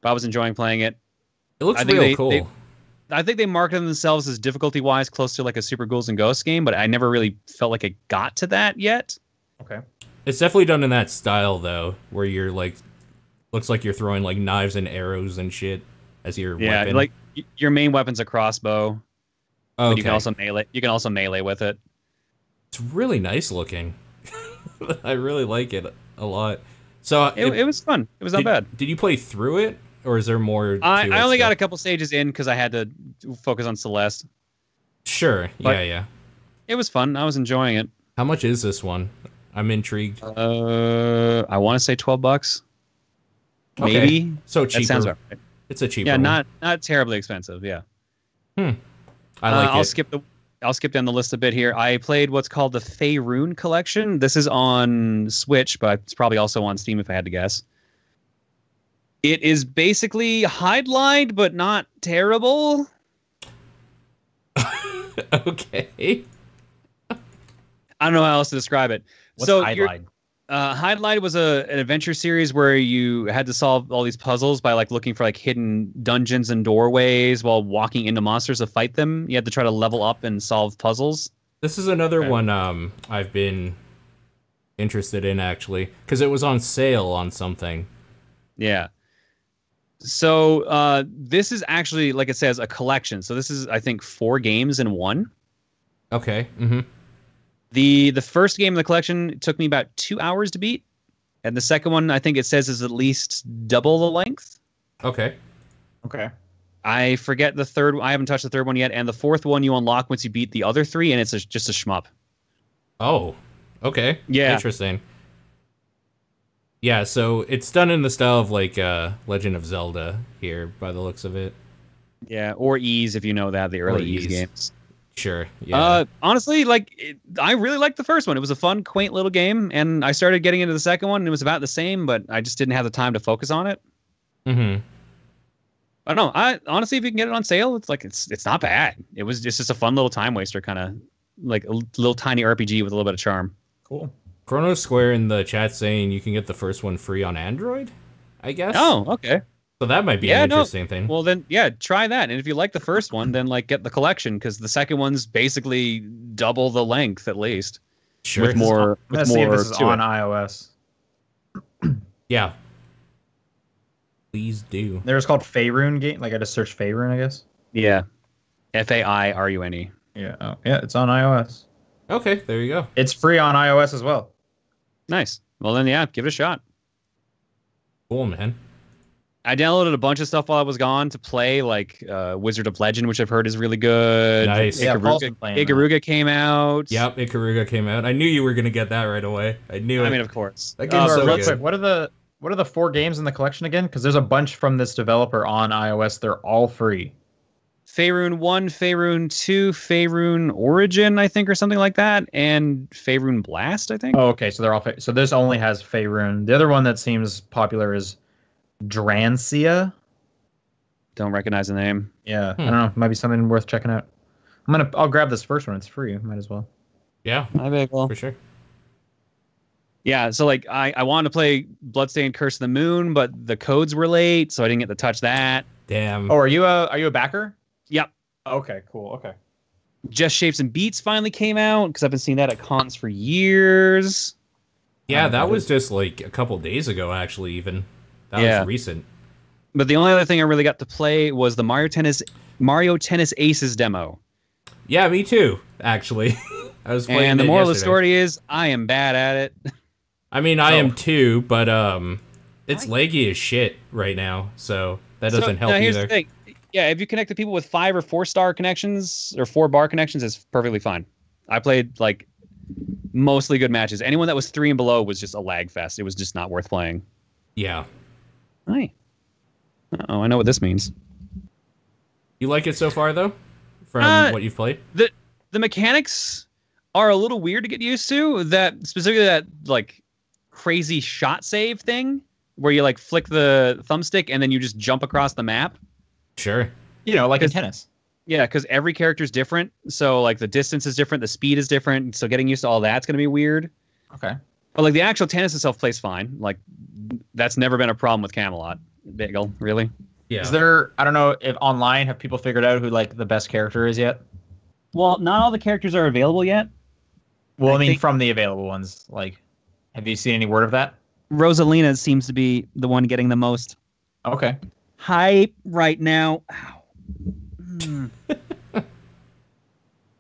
but I was enjoying playing it. It looks real cool. I think they marketed themselves as difficulty-wise close to like a Super Ghouls and Ghosts game, but I never really felt like it got to that yet. Okay. It's definitely done in that style, though, where you're like, looks like you're throwing like knives and arrows and shit as your weapon. Yeah, like your main weapon's a crossbow. Okay. But you can also melee. You can also melee with it. It's really nice looking. I really like it a lot. So it was fun. It was not bad. Did you play through it, or is there more? I only got a couple stages in because I had to focus on Celeste. Sure. But yeah. It was fun. I was enjoying it. How much is this one? I'm intrigued. I want to say $12. Okay. Maybe. So cheaper. That sounds right. It's a cheaper. Yeah, one. not terribly expensive. Yeah. I like it. I'll skip down the list a bit here. I played what's called the Theron Collection. This is on Switch, but it's probably also on Steam if I had to guess. It is basically Hide-Lied, but not terrible. Okay. I don't know how else to describe it. What's so Hide-Lied? Hide-Lied was an adventure series where you had to solve all these puzzles by like looking for like hidden dungeons and doorways while walking into monsters to fight them. You had to try to level up and solve puzzles. This is another one I've been interested in actually because it was on sale on something. Yeah. So this is actually, like it says, a collection. So this is, I think, 4 games in one. Okay. Mm-hmm. The first game in the collection took me about 2 hours to beat. And the second one, I think it says, is at least double the length. Okay. I forget the third. I haven't touched the third one yet. And the fourth one you unlock once you beat the other 3, and it's just a shmup. Oh, okay. Yeah. Interesting. Yeah, so it's done in the style of like Legend of Zelda here, by the looks of it. Yeah, or Ys, if you know that, the early Ys games. Sure. Yeah. Honestly, I really liked the first one. It was a fun, quaint little game, and I started getting into the second one, and it was about the same, but I just didn't have the time to focus on it. Mm-hmm. I don't know. Honestly, if you can get it on sale, it's not bad. It's just a fun little time waster, kind of like a little tiny RPG with a little bit of charm. Cool. Chrono Square in the chat saying you can get the first one free on Android, I guess. Oh, okay. So that might be an interesting thing. Well, then, yeah, try that. And if you like the first one, then get the collection because the second one's basically double the length at least. Sure. With more. Let's see if this is on iOS. Yeah. Please do. There's called Faerun game. Like I just searched Faerun, I guess. Yeah. Fairune. Yeah. Oh, yeah. It's on iOS. Okay, there you go. It's free on iOS as well. Nice. Well, then, yeah, give it a shot. Cool, man. I downloaded a bunch of stuff while I was gone to play, like Wizard of Legend, which I've heard is really good. Nice. Ikaruga came out. Yep, Ikaruga came out. I knew you were gonna get that right away. I mean, of course. That game's so real good. quick, what are the What are the 4 games in the collection again? Because there's a bunch from this developer on iOS. They're all free. Faerun 1, Faerun 2, Faerun Origin, I think, or something like that, and Faerun Blast, I think. Oh, okay. So they're all. So this only has Faerun. The other one that seems popular is Drancia. Don't recognize the name. Yeah, I don't know. Might be something worth checking out. I'll grab this first one. It's free. Might as well. Yeah, I bet well. for sure. Yeah, so like I wanted to play Bloodstained Curse of the Moon, but the codes were late, so I didn't get to touch that. Damn. Oh, are you a backer? Yep. Okay, cool. Okay. Just Shapes and Beats finally came out because I've been seeing that at cons for years. Yeah, that was just like a couple days ago, actually. Even that was recent. But the only other thing I really got to play was the Mario Tennis Aces demo. Yeah, me too. Actually, I was playing. And the moral of the yesterday. story is I am bad at it. I mean, I am too, but it's laggy as shit right now, so that doesn't help here's either. The thing. Yeah, if you connect to people with 5 or 4-star connections or 4-bar connections, it's perfectly fine. I played like mostly good matches. Anyone that was 3 and below was just a lag fest. It was just not worth playing. Yeah. Hi. Oh, I know what this means. You like it so far, though, from what you've played? The mechanics are a little weird to get used to. That specifically that like crazy shot save thing where you like flick the thumbstick and then you just jump across the map. Sure. You know, like in tennis. Yeah, because every character is different. So like the distance is different, the speed is different. So getting used to all that's gonna be weird. Okay. But like the actual tennis itself plays fine. Like that's never been a problem with Camelot. Bagel, really? Yeah. Is there? I don't know if online have people figured out who like the best character is yet. Well, not all the characters are available yet. Well, I mean, think from the available ones, like, have you seen any word of that? Rosalina seems to be the one getting the most Okay. hype right now. Ow.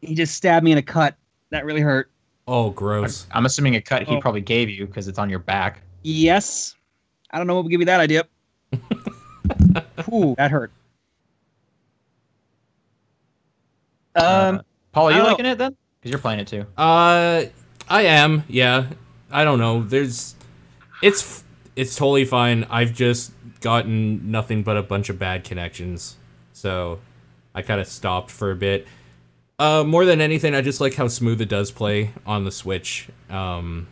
He just stabbed me in a cut. That really hurt. Oh, gross. I'm assuming a cut he probably gave you because it's on your back. Yes. I don't know what would give you that idea. Ooh, that hurt. Paul, are you I don't liking it then? Because you're playing it too. I am. Yeah. I don't know. It's totally fine. I've just gotten nothing but a bunch of bad connections, so I kind of stopped for a bit. More than anything, I just like how smooth it does play on the Switch. And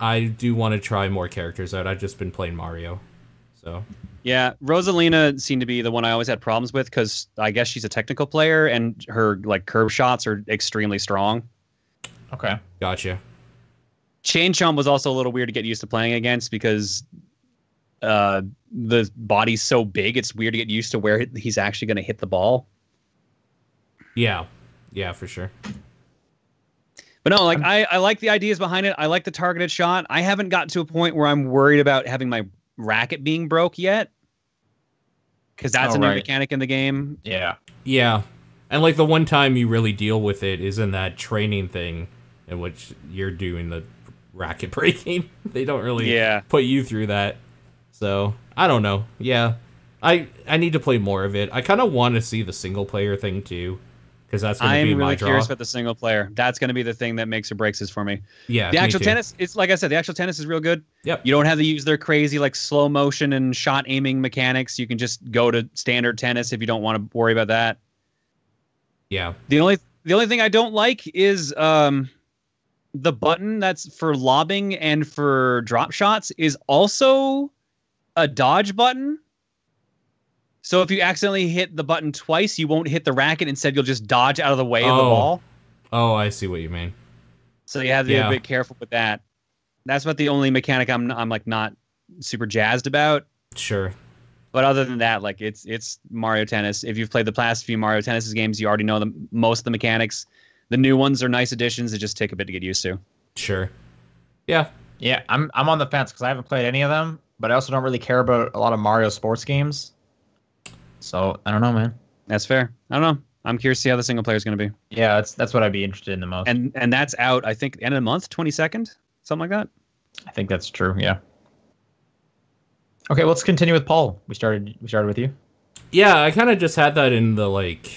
I do want to try more characters out. I've just been playing Mario, so. Yeah, Rosalina seemed to be the one I always had problems with because I guess she's a technical player and her like curve shots are extremely strong. Okay. Gotcha. Chain Chomp was also a little weird to get used to playing against because the body's so big. It's weird to get used to where he's actually going to hit the ball. Yeah, for sure. But no, like I like the ideas behind it. I like the targeted shot. I haven't gotten to a point where I'm worried about having my racket being broke yet. Because that's a new mechanic in the game. Yeah. And like the one time you really deal with it is in that training thing in which you're doing the racket breaking. They don't really put you through that. So, I don't know. Yeah. I need to play more of it. I kind of want to see the single player thing too. Because that's going to be my draw. I'm really curious about the single player. That's going to be the thing that makes or breaks this for me. Yeah, the actual tennis, it's like I said, the actual tennis is real good. Yep. You don't have to use their crazy like slow motion and shot aiming mechanics. You can just go to standard tennis if you don't want to worry about that. Yeah. The only thing I don't like is the button that's for lobbing and for drop shots is also a dodge button. So if you accidentally hit the button twice, you won't hit the racket. Instead, you'll just dodge out of the way of the ball. Oh, I see what you mean. So you have to be a bit careful with that. That's about the only mechanic I'm like not super jazzed about. Sure. But other than that, like it's Mario Tennis. If you've played the past few Mario Tennis games, you already know most of the mechanics. The new ones are nice additions. It just take a bit to get used to. Sure. Yeah. Yeah, I'm on the fence because I haven't played any of them, but I also don't really care about a lot of Mario sports games. So I don't know, man. That's fair. I don't know. I'm curious to see how the single player is going to be. Yeah, that's what I'd be interested in the most. And that's out, I think, end of the month, 22nd, something like that. I think that's true. Yeah. Okay, let's continue with Paul. We started with you. Yeah, I kind of just had that in the like,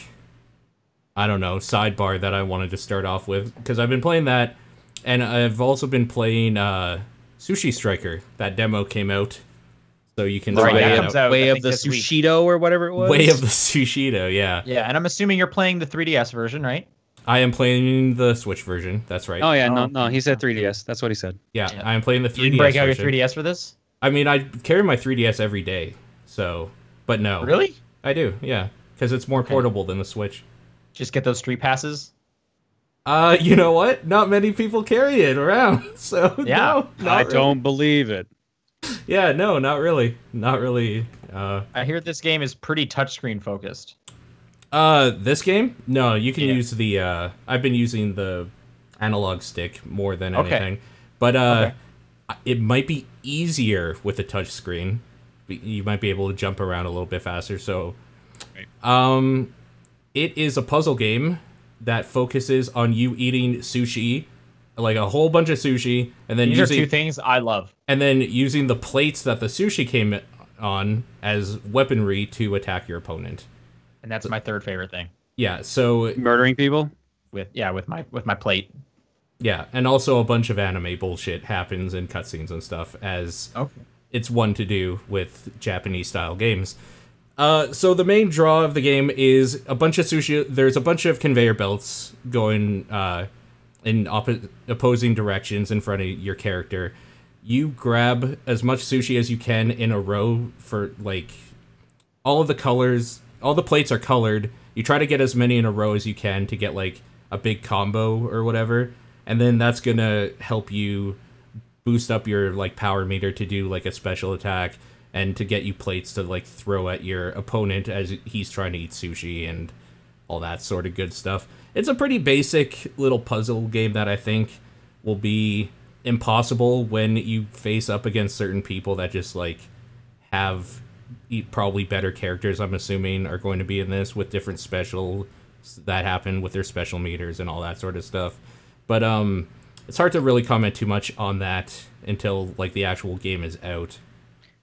I don't know, sidebar that I wanted to start off with because I've been playing that, and I've also been playing Sushi Striker. That demo came out, so you can Right, try that it comes out. out, Way I of think, the this week. Sushido or whatever it was. Way of the Sushido, yeah. Yeah, and I'm assuming you're playing the 3DS version, right? I am playing the Switch version. That's right. Oh yeah, Oh, no, he said 3DS. That's what he said. Yeah, Yeah. I am playing the 3DS You didn't break out version. your 3DS for this? I mean, I carry my 3DS every day, so... But no. Really? I do, yeah. Because it's more portable than the Switch. Just get those street passes? You know what? Not many people carry it around, so Yeah. no, not I really. don't believe it. Yeah, no, not really. Not really. I hear this game is pretty touchscreen focused. This game? No, you can Yeah. use the, I've been using the analog stick more than Okay. anything. But, Okay. it might be easier with a touch screen. You might be able to jump around a little bit faster, so... It is a puzzle game that focuses on you eating sushi, like a whole bunch of sushi, and then These using... are two things I love. And then using the plates that the sushi came on as weaponry to attack your opponent. And that's my third favorite thing. Yeah, so... Murdering people. With my plate. Yeah, and also a bunch of anime bullshit happens in cutscenes and stuff, as it's one to do with Japanese-style games. So the main draw of the game is a bunch of sushi. There's a bunch of conveyor belts going in opposing directions in front of your character. You grab as much sushi as you can in a row for, like, all of the colors. All the plates are colored. You try to get as many in a row as you can to get, like, a big combo or whatever. And then that's going to help you boost up your, like, power meter to do, like, a special attack and to get you plates to, like, throw at your opponent as he's trying to eat sushi and all that sort of good stuff. It's a pretty basic little puzzle game that I think will be impossible when you face up against certain people that just, like, have probably better characters, I'm assuming, are going to be in this with different specials that happen with their special meters and all that sort of stuff. But it's hard to really comment too much on that until, like, the actual game is out.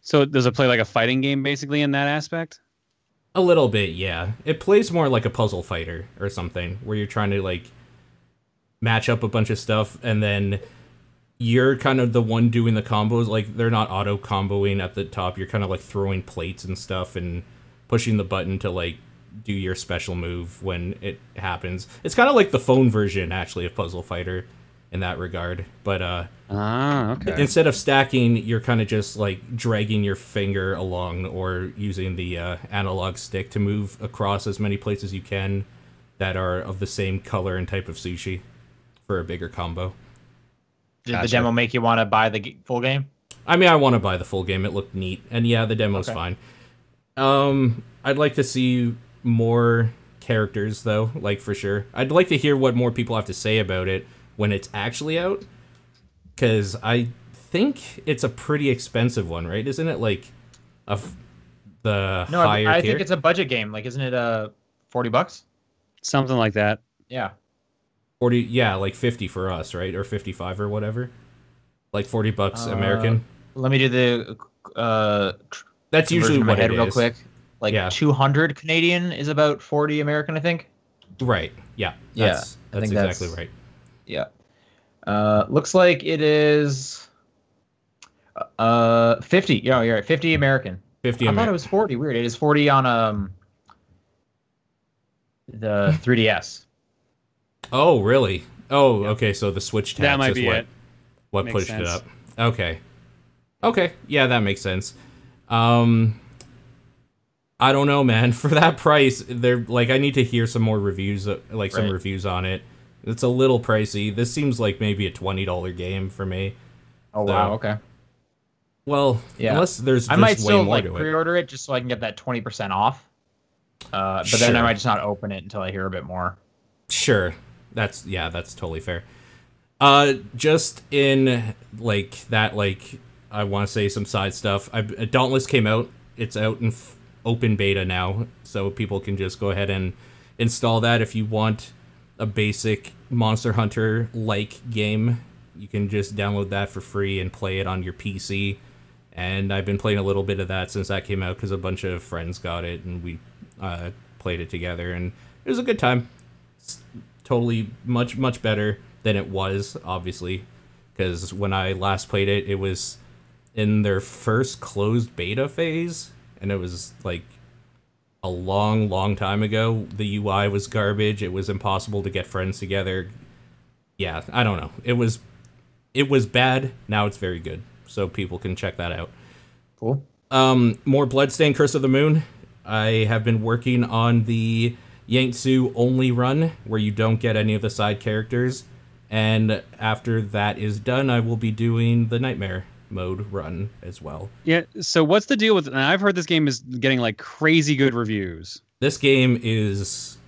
So does it play like a fighting game basically in that aspect? A little bit, yeah. It plays more like a puzzle fighter or something, where you're trying to, like, match up a bunch of stuff, and then you're kind of the one doing the combos. Like, they're not auto-comboing at the top. You're kind of, like, throwing plates and stuff and pushing the button to, like, do your special move when it happens. It's kind of like the phone version, actually, of Puzzle Fighter in that regard. But okay. instead of stacking, you're kind of just, like, dragging your finger along or using the analog stick to move across as many plates as you can that are of the same color and type of sushi for a bigger combo. Did the demo make you want to buy the full game? I mean, I want to buy the full game. It looked neat. And yeah, the demo's fine. I'd like to see more characters, though, like, for sure. I'd like to hear what more people have to say about it when it's actually out. Because I think it's a pretty expensive one, right? Isn't it, like, the higher tier? I think it's a budget game. Like, isn't it $40? Something like that. Yeah. 40, yeah, like 50 for us, right? Or 55 or whatever. Like $40 American. Let me do the That's usually in my what head it real is. quick. Like, Yeah. 200 Canadian is about 40 American, I think. Right. Yeah. Yeah, That's I think exactly that's right. Yeah. Looks like it is 50. Yeah, you're right. 50 American. 50 I thought American. it was 40. Weird. It is 40 on the 3DS. Oh, really? Oh, okay. So the Switch tax That might is be it. what Makes pushed sense. it up. Okay. Okay. Yeah, that makes sense. I don't know, man. For that price, they're like, I need to hear some more reviews, like some Right. reviews on it. It's a little pricey. This seems like maybe a $20 game for me. Oh, So- wow. Okay. Well, Yeah. unless there's I just might way still more like to it. pre-order it just so I can get that 20% off. But then I Sure. might just not open it until I hear a bit more. Sure. That's totally fair. Just in, like, that, like, I want to say some side stuff. Dauntless came out. It's out in open beta now, so people can just go ahead and install that if you want a basic Monster Hunter-like game. You can just download that for free and play it on your PC. And I've been playing a little bit of that since that came out because a bunch of friends got it and we played it together, and it was a good time. It's totally much better than it was, obviously, because when I last played it, it was in their first closed beta phase, and it was like a long time ago. The UI was garbage. It was impossible to get friends together. Yeah, I don't know. It was bad. Now it's very good, so people can check that out. Cool. More Bloodstained Curse of the Moon. I have been working on the Yanksu only run, where you don't get any of the side characters, and after that is done, I will be doing the Nightmare mode run as well. Yeah, so what's the deal with... And I've heard this game is getting like crazy good reviews. This game is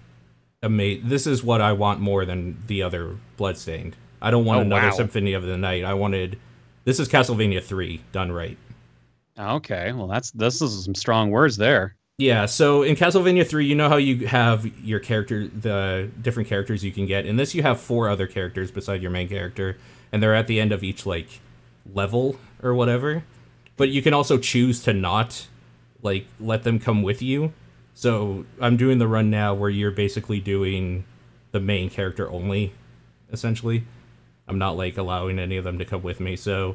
amazing. This is what I want more than the other Bloodstained. I don't want another Symphony of the Night. This is Castlevania 3 done right. Okay, well this is some strong words there. Yeah, so in Castlevania 3, you know how you have your character, the different characters you can get. In this, you have 4 other characters beside your main character, and they're at the end of each, like, level or whatever. But you can also choose to not, like, let them come with you. So I'm doing the run now where you're basically doing the main character only, essentially. I'm not, like, allowing any of them to come with me, so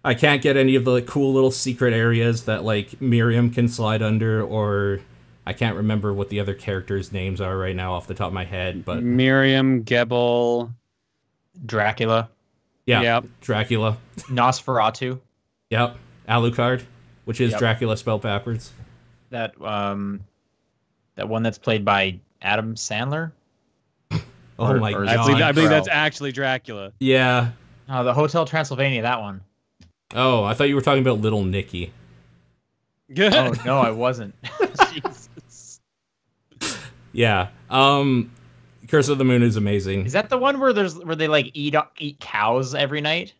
I can't get any of the like, cool little secret areas that, like, Miriam can slide under, or I can't remember what the other characters' names are right now off the top of my head, but... Miriam, Gebel... Dracula. Yeah, yep. Dracula. Nosferatu. Yep, Alucard, which is Dracula spelled backwards. That one that's played by Adam Sandler? Oh my god. I believe that's actually Dracula. Yeah. The Hotel Transylvania, that one. Oh, I thought you were talking about Little Nicky. Good. Oh, no, I wasn't. Jesus. Yeah. Curse of the Moon is amazing. Is that the one where they like eat cows every night?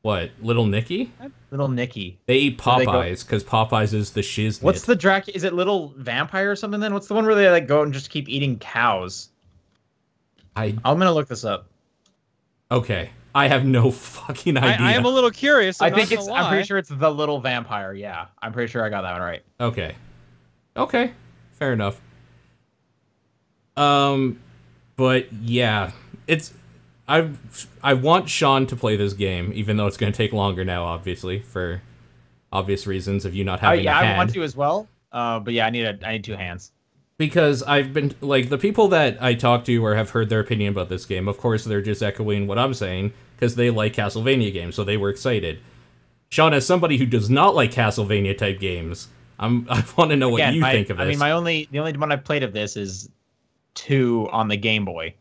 What? Little Nicky? Little Nicky. They eat Popeyes because Popeyes is the shiznit. What's the Dracula? Is it Little Vampire or something then? What's the one where they like go and just keep eating cows? I'm gonna look this up. Okay. I have no fucking idea. I am a little curious. I'm pretty sure it's The Little Vampire. Yeah, I'm pretty sure I got that one right. Okay. Okay. Fair enough. But yeah, I want Sean to play this game, even though it's going to take longer now, obviously, for obvious reasons of you not having a hand. I want to as well. But yeah, I need 2 hands. Because I've been, like, the people that I talk to or have heard their opinion about this game, of course, they're just echoing what I'm saying, because they like Castlevania games, so they were excited. Sean, as somebody who does not like Castlevania-type games, I want to know what you think of this. I mean, the only one I've played of this is 2 on the Game Boy.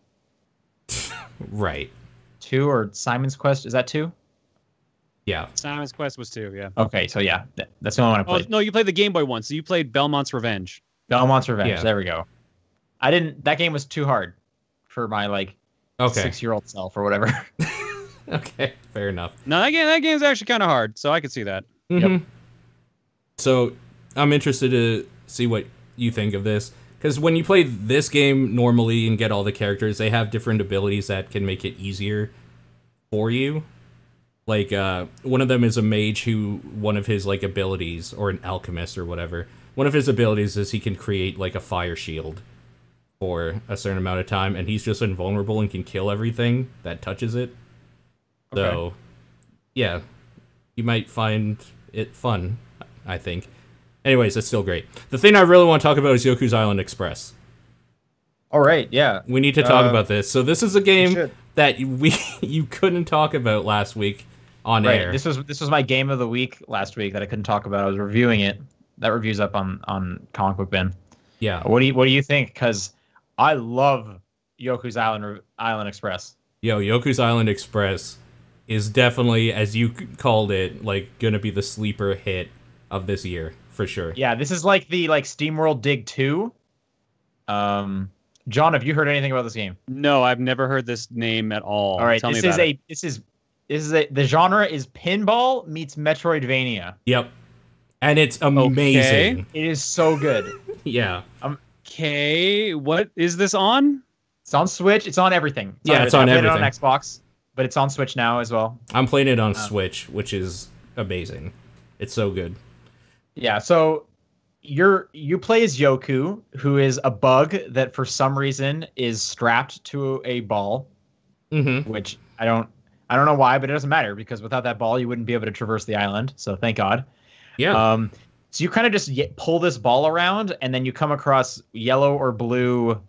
Right. 2 or Simon's Quest, is that 2? Yeah. Simon's Quest was 2, yeah. Okay, so yeah, that's the only one I played. Oh, no, you played the Game Boy one, so you played Belmont's Revenge. Belmont's Revenge. Yeah. There we go. That game was too hard for my 6-year-old self or whatever. Okay, fair enough. No, that game's actually kind of hard, so I could see that. Mm-hmm. Yep. So I'm interested to see what you think of this, because when you play this game normally and get all the characters, they have different abilities that can make it easier for you. Like one of them is a mage who one of his abilities, or an alchemist or whatever. One of his abilities is he can create a fire shield for a certain amount of time, and he's just invulnerable and can kill everything that touches it. Okay. So, yeah, you might find it fun, I think. Anyways, it's still great. The thing I really want to talk about is Yoku's Island Express. All right, yeah. We need to talk about this. So this is a game that you couldn't talk about last week on air. This was my game of the week last week that I couldn't talk about. I was reviewing it. That review's up on Comic Book Bin. Yeah. What do you think? Because I love Yoku's Island Express. Yo, Yoku's Island Express is definitely, as you called it, gonna be the sleeper hit of this year for sure. Yeah, this is like the SteamWorld Dig 2. John, have you heard anything about this game? No, I've never heard this name at all. All right, Tell me about it. The genre is pinball meets Metroidvania. Yep. And it's amazing. Okay. It is so good. Yeah. Okay, what is this on? It's on Switch. It's on everything. It's on everything. I played it on Xbox, but it's on Switch now as well. I'm playing it on Switch, which is amazing. It's so good. Yeah, so you play as Yoku, who is a bug that for some reason is strapped to a ball, which I I don't know why, but it doesn't matter because without that ball, you wouldn't be able to traverse the island. So thank God. Yeah. So you kind of just pull this ball around, and then you come across yellow or blue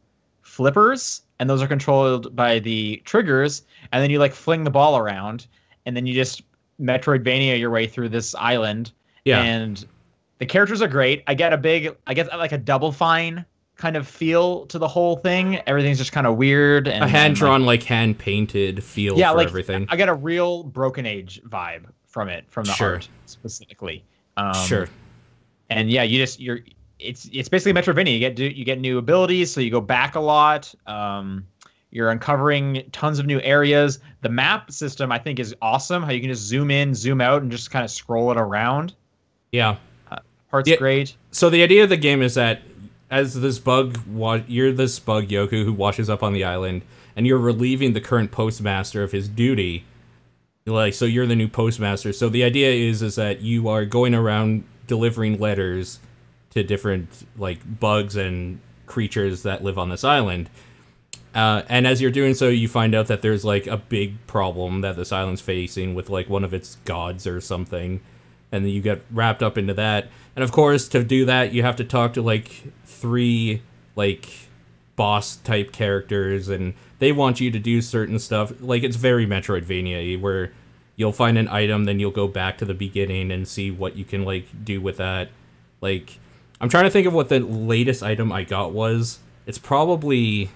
flippers, and those are controlled by the triggers. And then you like fling the ball around, and then you just Metroidvania your way through this island. Yeah. And the characters are great. I get like a Double Fine kind of feel to the whole thing. Everything's just kind of weird and a hand-drawn, like hand-painted feel for like, everything. I get a real Broken Age vibe from it, from the art specifically. Sure. And yeah, it's basically Metroidvania. You get new abilities, so you go back a lot. You're uncovering tons of new areas. The map system, I think, is awesome. How you can just zoom in, zoom out, and just kind of scroll it around. Yeah. Part's great. So the idea of the game is that as this bug, you're this bug Yoku who washes up on the island, and you're relieving the current postmaster of his duty. Like, so you're the new postmaster. So the idea is that you are going around delivering letters to different like bugs and creatures that live on this island. And as you're doing so, you find out that there's like a big problem that this island's facing with like one of its gods or something. And then you get wrapped up into that. And of course, to do that, you have to talk to like 3 like boss type characters, and they want you to do certain stuff. Like, it's very Metroidvania, where you'll find an item, then you'll go back to the beginning and see what you can like do with that. Like, I'm trying to think of what the latest item I got was. It's probably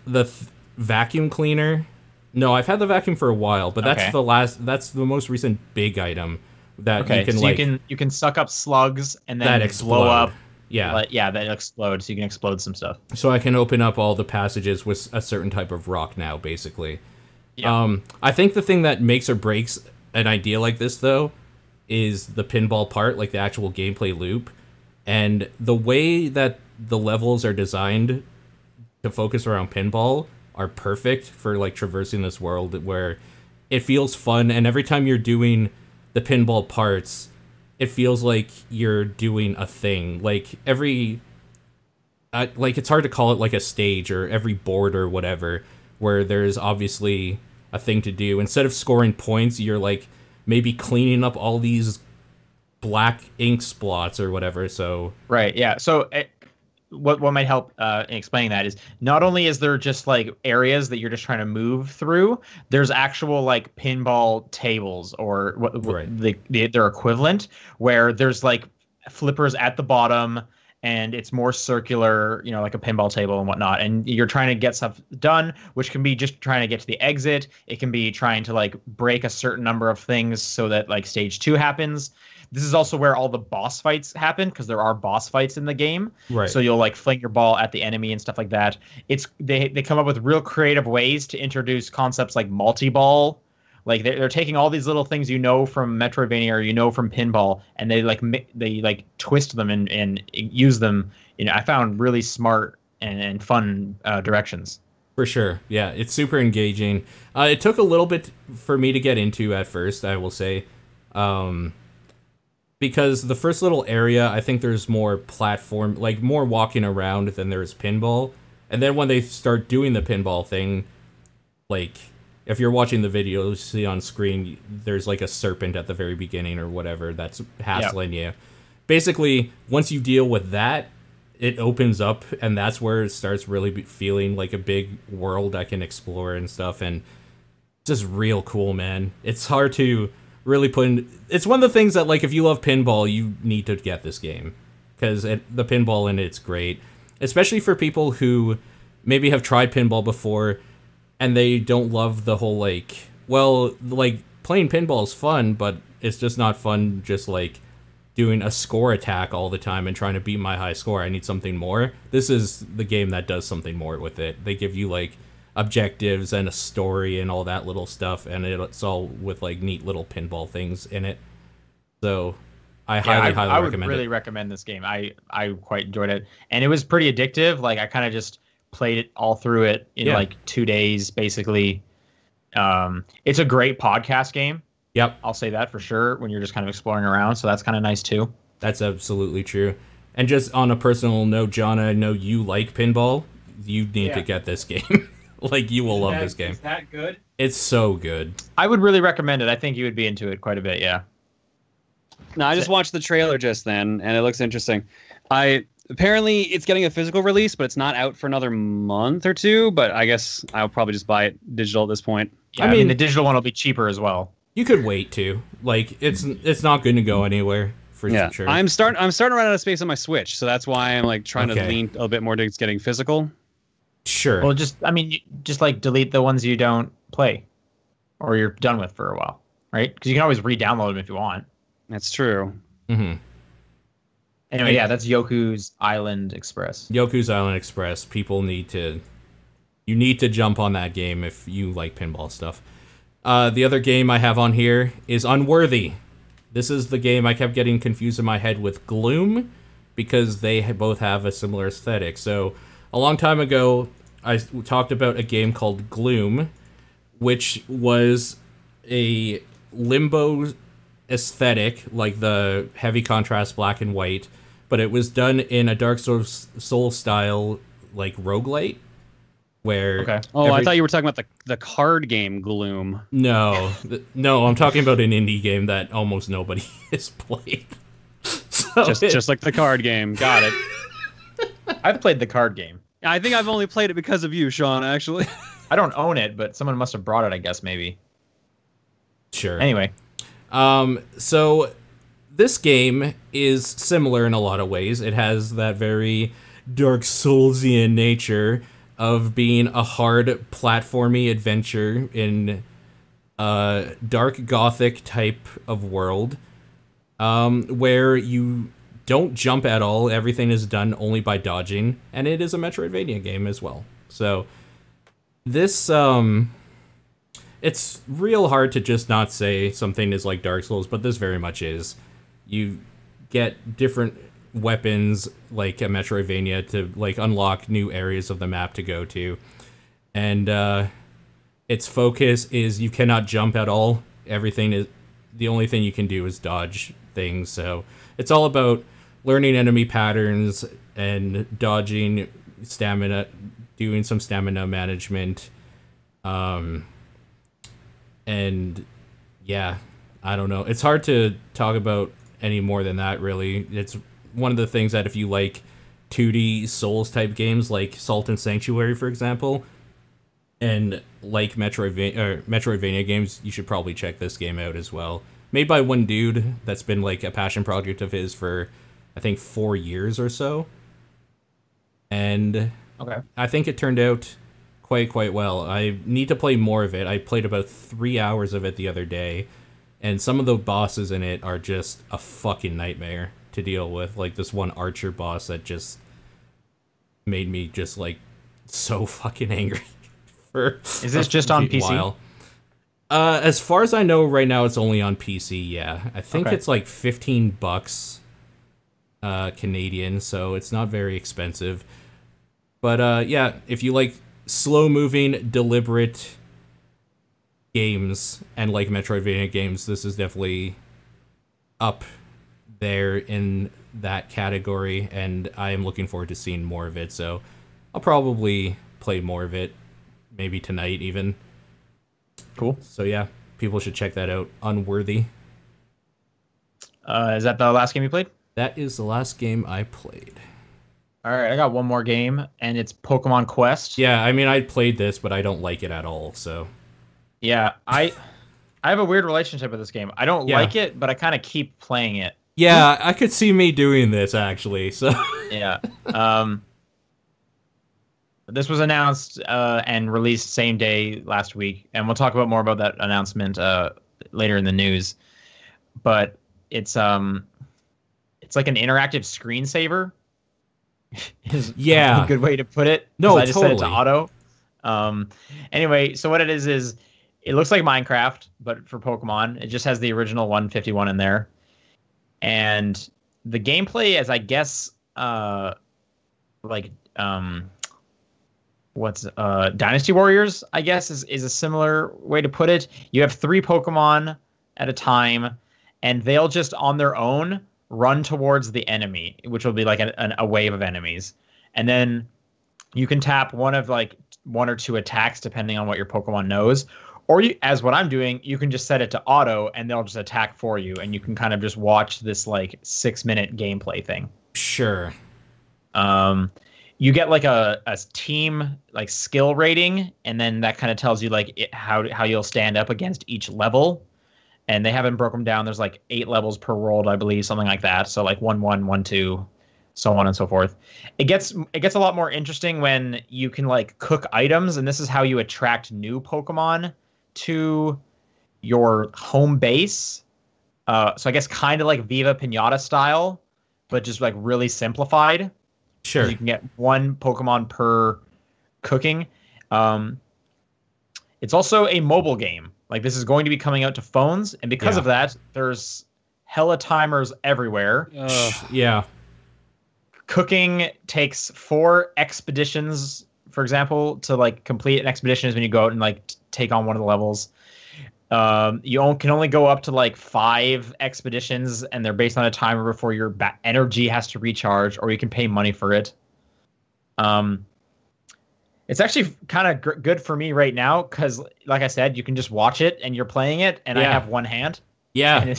the vacuum cleaner. No, I've had the vacuum for a while, but that's the most recent big item that you can, so like, you can suck up slugs and then blow up. Yeah. That explodes, so you can explode some stuff. So I can open up all the passages with a certain type of rock now, basically. Yeah. I think the thing that makes or breaks an idea like this, though, is the pinball part, like the actual gameplay loop. And the way that the levels are designed to focus around pinball are perfect for like traversing this world, where it feels fun, and every time you're doing the pinball parts, it feels like you're doing a thing. Like like it's hard to call it like a stage or every board or whatever, where there's obviously a thing to do. Instead of scoring points, you're like maybe cleaning up all these black ink splots or whatever. So right, yeah. So what might help in explaining that is, not only is there just like areas that you're just trying to move through, there's actual like pinball tables or their equivalent, where there's like flippers at the bottom, and it's more circular, like a pinball table and whatnot. And you're trying to get stuff done, which can be just trying to get to the exit. It can be trying to like break a certain number of things so that like stage 2 happens. This is also where all the boss fights happen, because there are boss fights in the game. Right. So you'll like fling your ball at the enemy and stuff like that. They come up with real creative ways to introduce concepts like multi-ball. Like they're taking all these little things from Metroidvania or from pinball, and they twist them and use them. I found really smart and fun directions. For sure, yeah, it's super engaging. It took a little bit for me to get into at first, I will say. Because the first little area, I think there's more platform, like more walking around than there's pinball. And then when they start doing the pinball thing, like if you're watching the video, you see on screen, there's like a serpent at the very beginning or whatever that's hassling you. Basically, once you deal with that, it opens up, and that's where it starts really feeling like a big world I can explore and stuff. And it's just real cool, man. It's hard to really put in. It's one of the things that, like, if you love pinball, you need to get this game, because the pinball in it's great, especially for people who maybe have tried pinball before and they don't love the whole like playing pinball is fun, but it's just not fun just like doing a score attack all the time and trying to beat my high score. I need something more. This is the game that does something more with it. They give you like objectives and a story and all that little stuff, and it's all with like neat little pinball things in it. So I highly recommend it. I would really recommend this game. I quite enjoyed it, and it was pretty addictive. Like I kind of just played it all through it in like 2 days basically. It's a great podcast game. Yep, I'll say that for sure, when you're just kind of exploring around, so that's kind of nice too. That's absolutely true. And just on a personal note, John, I know you like pinball. You need to get this game. Like, you will love this game. Is that good? It's so good. I would really recommend it. I think you would be into it quite a bit, yeah. No, I just watched the trailer just then, and it looks interesting. Apparently it's getting a physical release, but it's not out for another month or two. But I guess I'll probably just buy it digital at this point. Yeah, I mean, the digital one will be cheaper as well. You could wait too. Like, it's not going to go anywhere for sure. I'm starting to run out of space on my Switch, so that's why I'm like trying to lean a bit more to getting physical. Sure. Well, just like delete the ones you don't play, or you're done with for a while, right? Because you can always re-download them if you want. That's true. Mm-hmm. Anyway, yeah, that's Yoku's Island Express. Yoku's Island Express. You need to jump on that game if you like pinball stuff. The other game I have on here is Unworthy. This is the game I kept getting confused in my head with Gloom, because they both have a similar aesthetic. So a long time ago, I talked about a game called Gloom, which was a limbo aesthetic, like the heavy contrast black and white, but it was done in a Dark Soul style, like roguelite, where I thought you were talking about the card game Gloom. No, I'm talking about an indie game that almost nobody has played. So just like the card game. Got it. I've played the card game. I think I've only played it because of you, Sean, actually. I don't own it, but someone must have brought it, I guess, maybe. Sure. Anyway. So this game is similar in a lot of ways. It has that very Dark Soulsian nature of being a hard platformy adventure in a dark gothic type of world, where you don't jump at all. Everything is done only by dodging, and it is a Metroidvania game as well. So this, it's real hard to just not say something is like Dark Souls, but this very much is. You get different weapons like a Metroidvania to like unlock new areas of the map to go to, and its focus is you cannot jump at all. Everything is, the only thing you can do is dodge things. So it's all about learning enemy patterns and dodging, stamina, doing some stamina management, and yeah, I don't know. It's hard to talk about any more than that, really. It's one of the things that if you like 2D Souls type games like Salt and Sanctuary, for example, and like Metroidvania games, you should probably check this game out as well. Made by one dude that's been like a passion project of his for, I think, 4 years or so. And I think it turned out quite well. I need to play more of it. I played about 3 hours of it the other day, and some of the bosses in it are just a fucking nightmare to deal with. Like this one archer boss that just made me just like so fucking angry. Is this just on PC? As far as I know right now, it's only on PC. Yeah, I think it's like $15 Canadian, so it's not very expensive. But yeah, if you like slow-moving, deliberate games and like Metroidvania games, this is definitely up there in that category, and I am looking forward to seeing more of it. So I'll probably play more of it, maybe tonight even. Cool. So yeah, people should check that out. Unworthy. Is that the last game you played? That is the last game I played. All right, I got one more game, and it's Pokemon Quest. Yeah, I mean, I played this, but I don't like it at all, so... Yeah, I have a weird relationship with this game. I don't like it, but I kind of keep playing it. Yeah, I could see me doing this, actually, so... Yeah. This was announced and released same day last week, and we'll talk about more about that announcement later in the news. But it's like an interactive screensaver. Is a good way to put it. No, I just set it to auto. Anyway, so what it is it looks like Minecraft, but for Pokemon. It just has the original 151 in there, and the gameplay is, I guess, Dynasty Warriors, I guess, is a similar way to put it. You have 3 Pokemon at a time, and they'll just on their own run towards the enemy, which will be like a wave of enemies. And then you can tap one of like one or two attacks depending on what your Pokemon knows. Or you, as what I'm doing, you can just set it to auto and they'll just attack for you, and you can kind of just watch this like 6-minute gameplay thing. Sure. You get like a team like skill rating, and then that kind of tells you like how you'll stand up against each level. And they haven't broken them down. There's like 8 levels per world, I believe, something like that. So like 1-1, 1-2, so on and so forth. It gets a lot more interesting when you can like cook items, and this is how you attract new Pokemon to your home base. So I guess kind of like Viva Pinata style, but just like really simplified. Sure. You can get 1 Pokemon per cooking. It's also a mobile game. Like, this is going to be coming out to phones, and because of that, there's hella timers everywhere. Yeah. Cooking takes 4 expeditions, for example, to like complete an expedition is when you go out and like take on one of the levels. You can only go up to like 5 expeditions, and they're based on a timer before your energy has to recharge, or you can pay money for it. It's actually kind of good for me right now because, like I said, you can just watch it and you're playing it, and I have one hand. Yeah.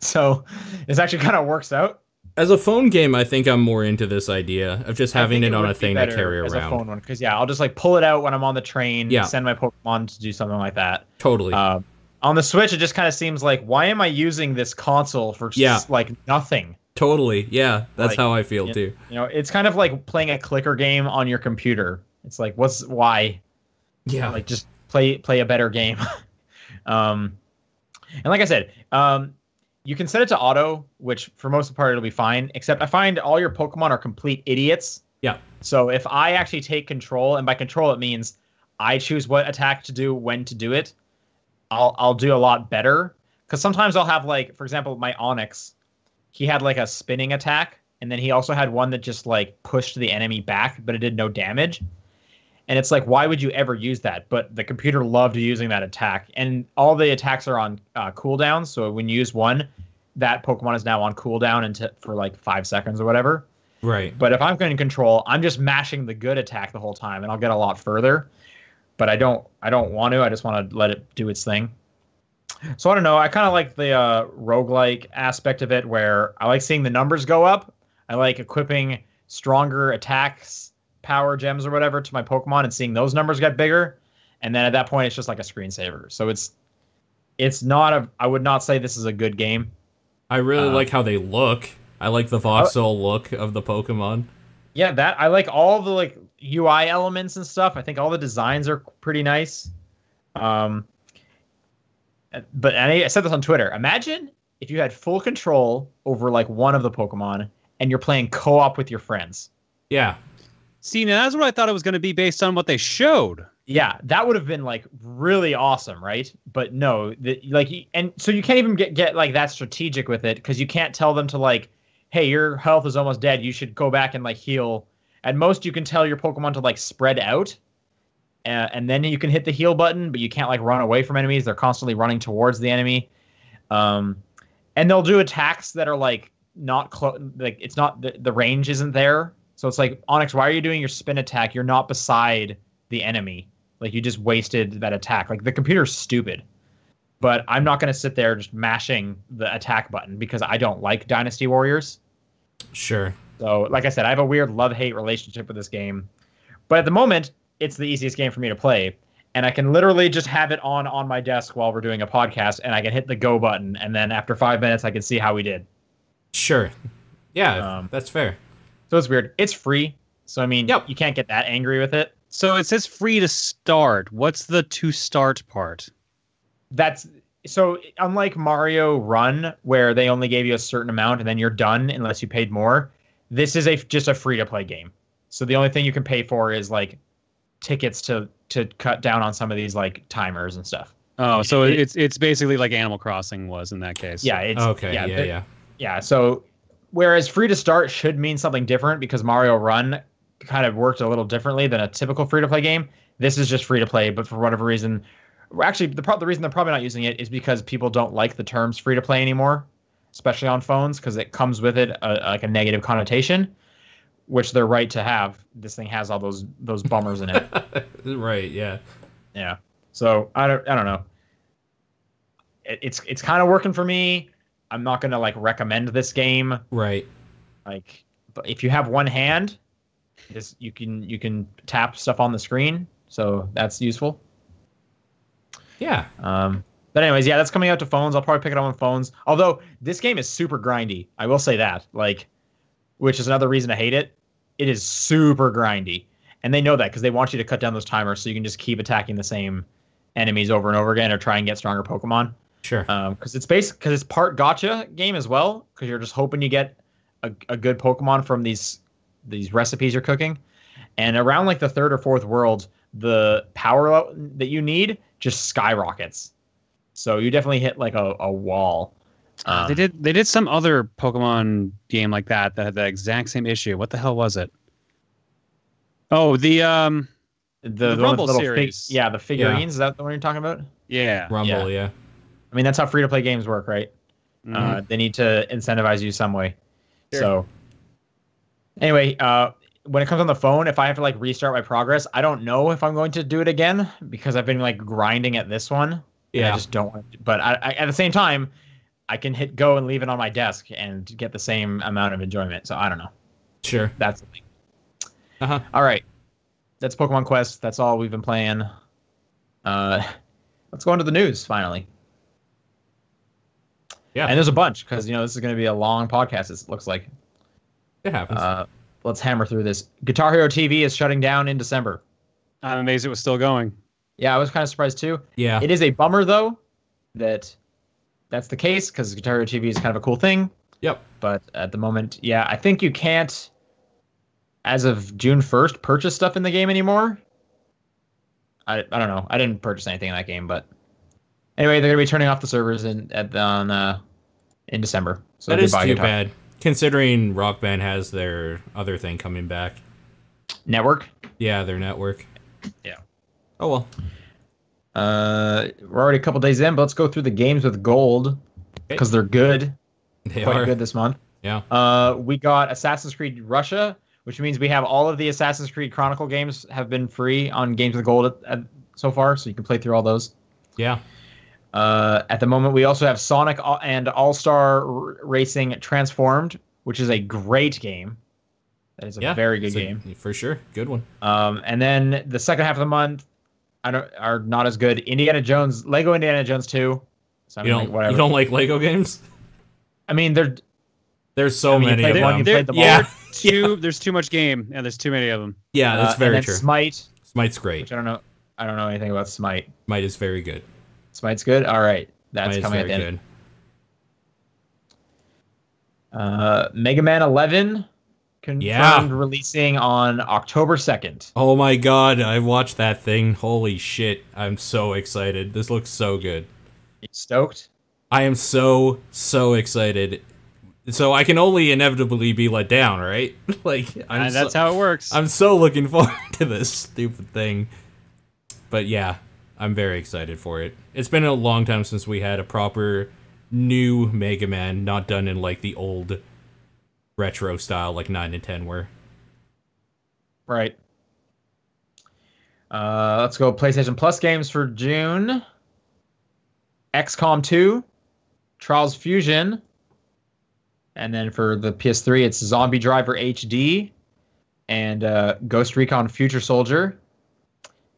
So it actually kind of works out. As a phone game, I think I'm more into this idea of just having it on a thing to carry around. As a phone one, because I'll just like pull it out when I'm on the train, send my Pokemon to do something like that. Totally. On the Switch, it just kind of seems like, why am I using this console for like nothing? Totally. Yeah, that's like, how I feel too. You know, it's kind of like playing a clicker game on your computer. It's like, why? Yeah. Like, just play a better game. And like I said, you can set it to auto, which for most of the part it'll be fine. Except I find all your Pokemon are complete idiots. Yeah. So if I actually take control, and by control it means I choose what attack to do, when to do it, I'll do a lot better. Because sometimes I'll have, like, for example, my Onix, he had like a spinning attack, and then he also had one that just like pushed the enemy back, but it did no damage. And it's like, why would you ever use that? But the computer loved using that attack. And all the attacks are on cooldown. So when you use one, that Pokemon is now on cooldown for like 5 seconds or whatever. Right. But if I'm going to control, I'm just mashing the good attack the whole time, and I'll get a lot further. But I don't want to. I just want to let it do its thing. So I don't know. I kind of like the roguelike aspect of it, where I like seeing the numbers go up. I like equipping stronger attacks, power gems or whatever to my Pokemon, and seeing those numbers get bigger. And then at that point, it's just like a screensaver. So it's not I would not say this is a good game. I really like how they look. I like the voxel look of the Pokemon. Yeah, that I like all the like UI elements and stuff. I think all the designs are pretty nice. But I said this on Twitter. Imagine if you had full control over like one of the Pokemon, and you're playing co-op with your friends. Yeah. See, now that's what I thought it was going to be based on what they showed. Yeah, that would have been like really awesome, right? But no, and so you can't even get like that strategic with it, because you can't tell them to like, hey, your health is almost dead, you should go back and like heal. At most, you can tell your Pokemon to like spread out, and then you can hit the heal button, but you can't like run away from enemies. They're constantly running towards the enemy, and they'll do attacks that are like not close. Like, it's not the range isn't there. So it's like, Onix, why are you doing your spin attack? You're not beside the enemy. Like, you just wasted that attack. Like, the computer's stupid. But I'm not going to sit there just mashing the attack button, because I don't like Dynasty Warriors. Sure. So, like I said, I have a weird love-hate relationship with this game. But at the moment, it's the easiest game for me to play. And I can literally just have it on my desk while we're doing a podcast, and I can hit the go button. And then after 5 minutes, I can see how we did. Sure. Yeah, that's fair. So it's weird. It's free. So, I mean, you can't get that angry with it. So it says free to start. What's the to start part? So unlike Mario Run, where they only gave you a certain amount and then you're done unless you paid more, this is just a free to play game. So the only thing you can pay for is like tickets to cut down on some of these like timers and stuff. Oh, so it's basically like Animal Crossing was in that case. Yeah. It's okay. Yeah. So whereas free to start should mean something different, because Mario Run kind of worked a little differently than a typical free to play game. This is just free to play, but for whatever reason, actually the reason they're probably not using it is because people don't like the terms free to play anymore, especially on phones, because it comes with it like a negative connotation. which they're right to have. This thing has all those bummers in it. Right, yeah. Yeah. So I don't know. It's kind of working for me. I'm not gonna like recommend this game. Right. Like, but if you have one hand, you can tap stuff on the screen, so that's useful. Yeah. But anyways, yeah, that's coming out to phones. I'll probably pick it up on phones. Although this game is super grindy, I will say that. Like, which is another reason to hate it. It is super grindy, and they know that because they want you to cut down those timers so you can just keep attacking the same enemies over and over again, or try and get stronger Pokemon. Sure. Because it's part gotcha game as well, because you're just hoping you get a good Pokemon from these recipes you're cooking, and around like the third or fourth world, the power that you need just skyrockets. So you definitely hit like a wall. They did some other Pokemon game like that had the exact same issue. What the hell was it? Oh, the Rumble series. The figurines. Is that the one you're talking about? Yeah. Rumble, yeah. I mean, that's how free-to-play games work, right? Mm-hmm. They need to incentivize you some way. Sure. So, anyway, when it comes on the phone, if I have to like restart my progress, I don't know if I'm going to do it again because I've been like grinding at this one. Yeah. I just don't want to. But I at the same time, I can hit go and leave it on my desk and get the same amount of enjoyment. So I don't know. Sure. That's the thing. Uh-huh. All right. That's Pokemon Quest. That's all we've been playing. Let's go into the news finally. Yeah. And there's a bunch because, this is going to be a long podcast, it looks like. It happens. Let's hammer through this. Guitar Hero TV is shutting down in December. I'm amazed it was still going. Yeah, I was kind of surprised too. Yeah. It is a bummer, though, that's the case because Guitar Hero TV is kind of a cool thing. Yep. But at the moment, yeah, I think you can't, as of June 1st, purchase stuff in the game anymore. I don't know. I didn't purchase anything in that game, but anyway, they're going to be turning off the servers in December. So that is too Guitar. bad, considering Rock Band has their other thing coming back. Network? Yeah, their network. Yeah. Oh, well. We're already a couple days in, but let's go through the games with gold because they're good. They Quite are good this month. Yeah. We got Assassin's Creed Russia, which means we have all of the Assassin's Creed Chronicle games have been free on Games with Gold so far, so you can play through all those. Yeah. At the moment, we also have Sonic and All-Star Racing Transformed, which is a great game. That is a very good game. For sure. Good one. And then the second half of the month are not as good. Lego Indiana Jones 2. So I mean, you don't like Lego games? I mean, there's so many of them. You played them all. There's too much game, and there's too many of them. Yeah, that's very true. Smite's great. Which I don't know anything about Smite. Smite is very good. Smite's good? All right. That's Smite coming at the good. end. Mega Man 11 confirmed releasing on October 2nd. Oh my god, I watched that thing. Holy shit. I'm so excited. This looks so good. You stoked? I am so excited. So I can only inevitably be let down, right? That's how it works. I'm so looking forward to this stupid thing. But yeah, I'm very excited for it. It's been a long time since we had a proper new Mega Man, not done in like the old retro style like 9 and 10 were. Right. Let's go PlayStation Plus games for June. XCOM 2, Trials Fusion, and then for the PS3, it's Zombie Driver HD and Ghost Recon Future Soldier.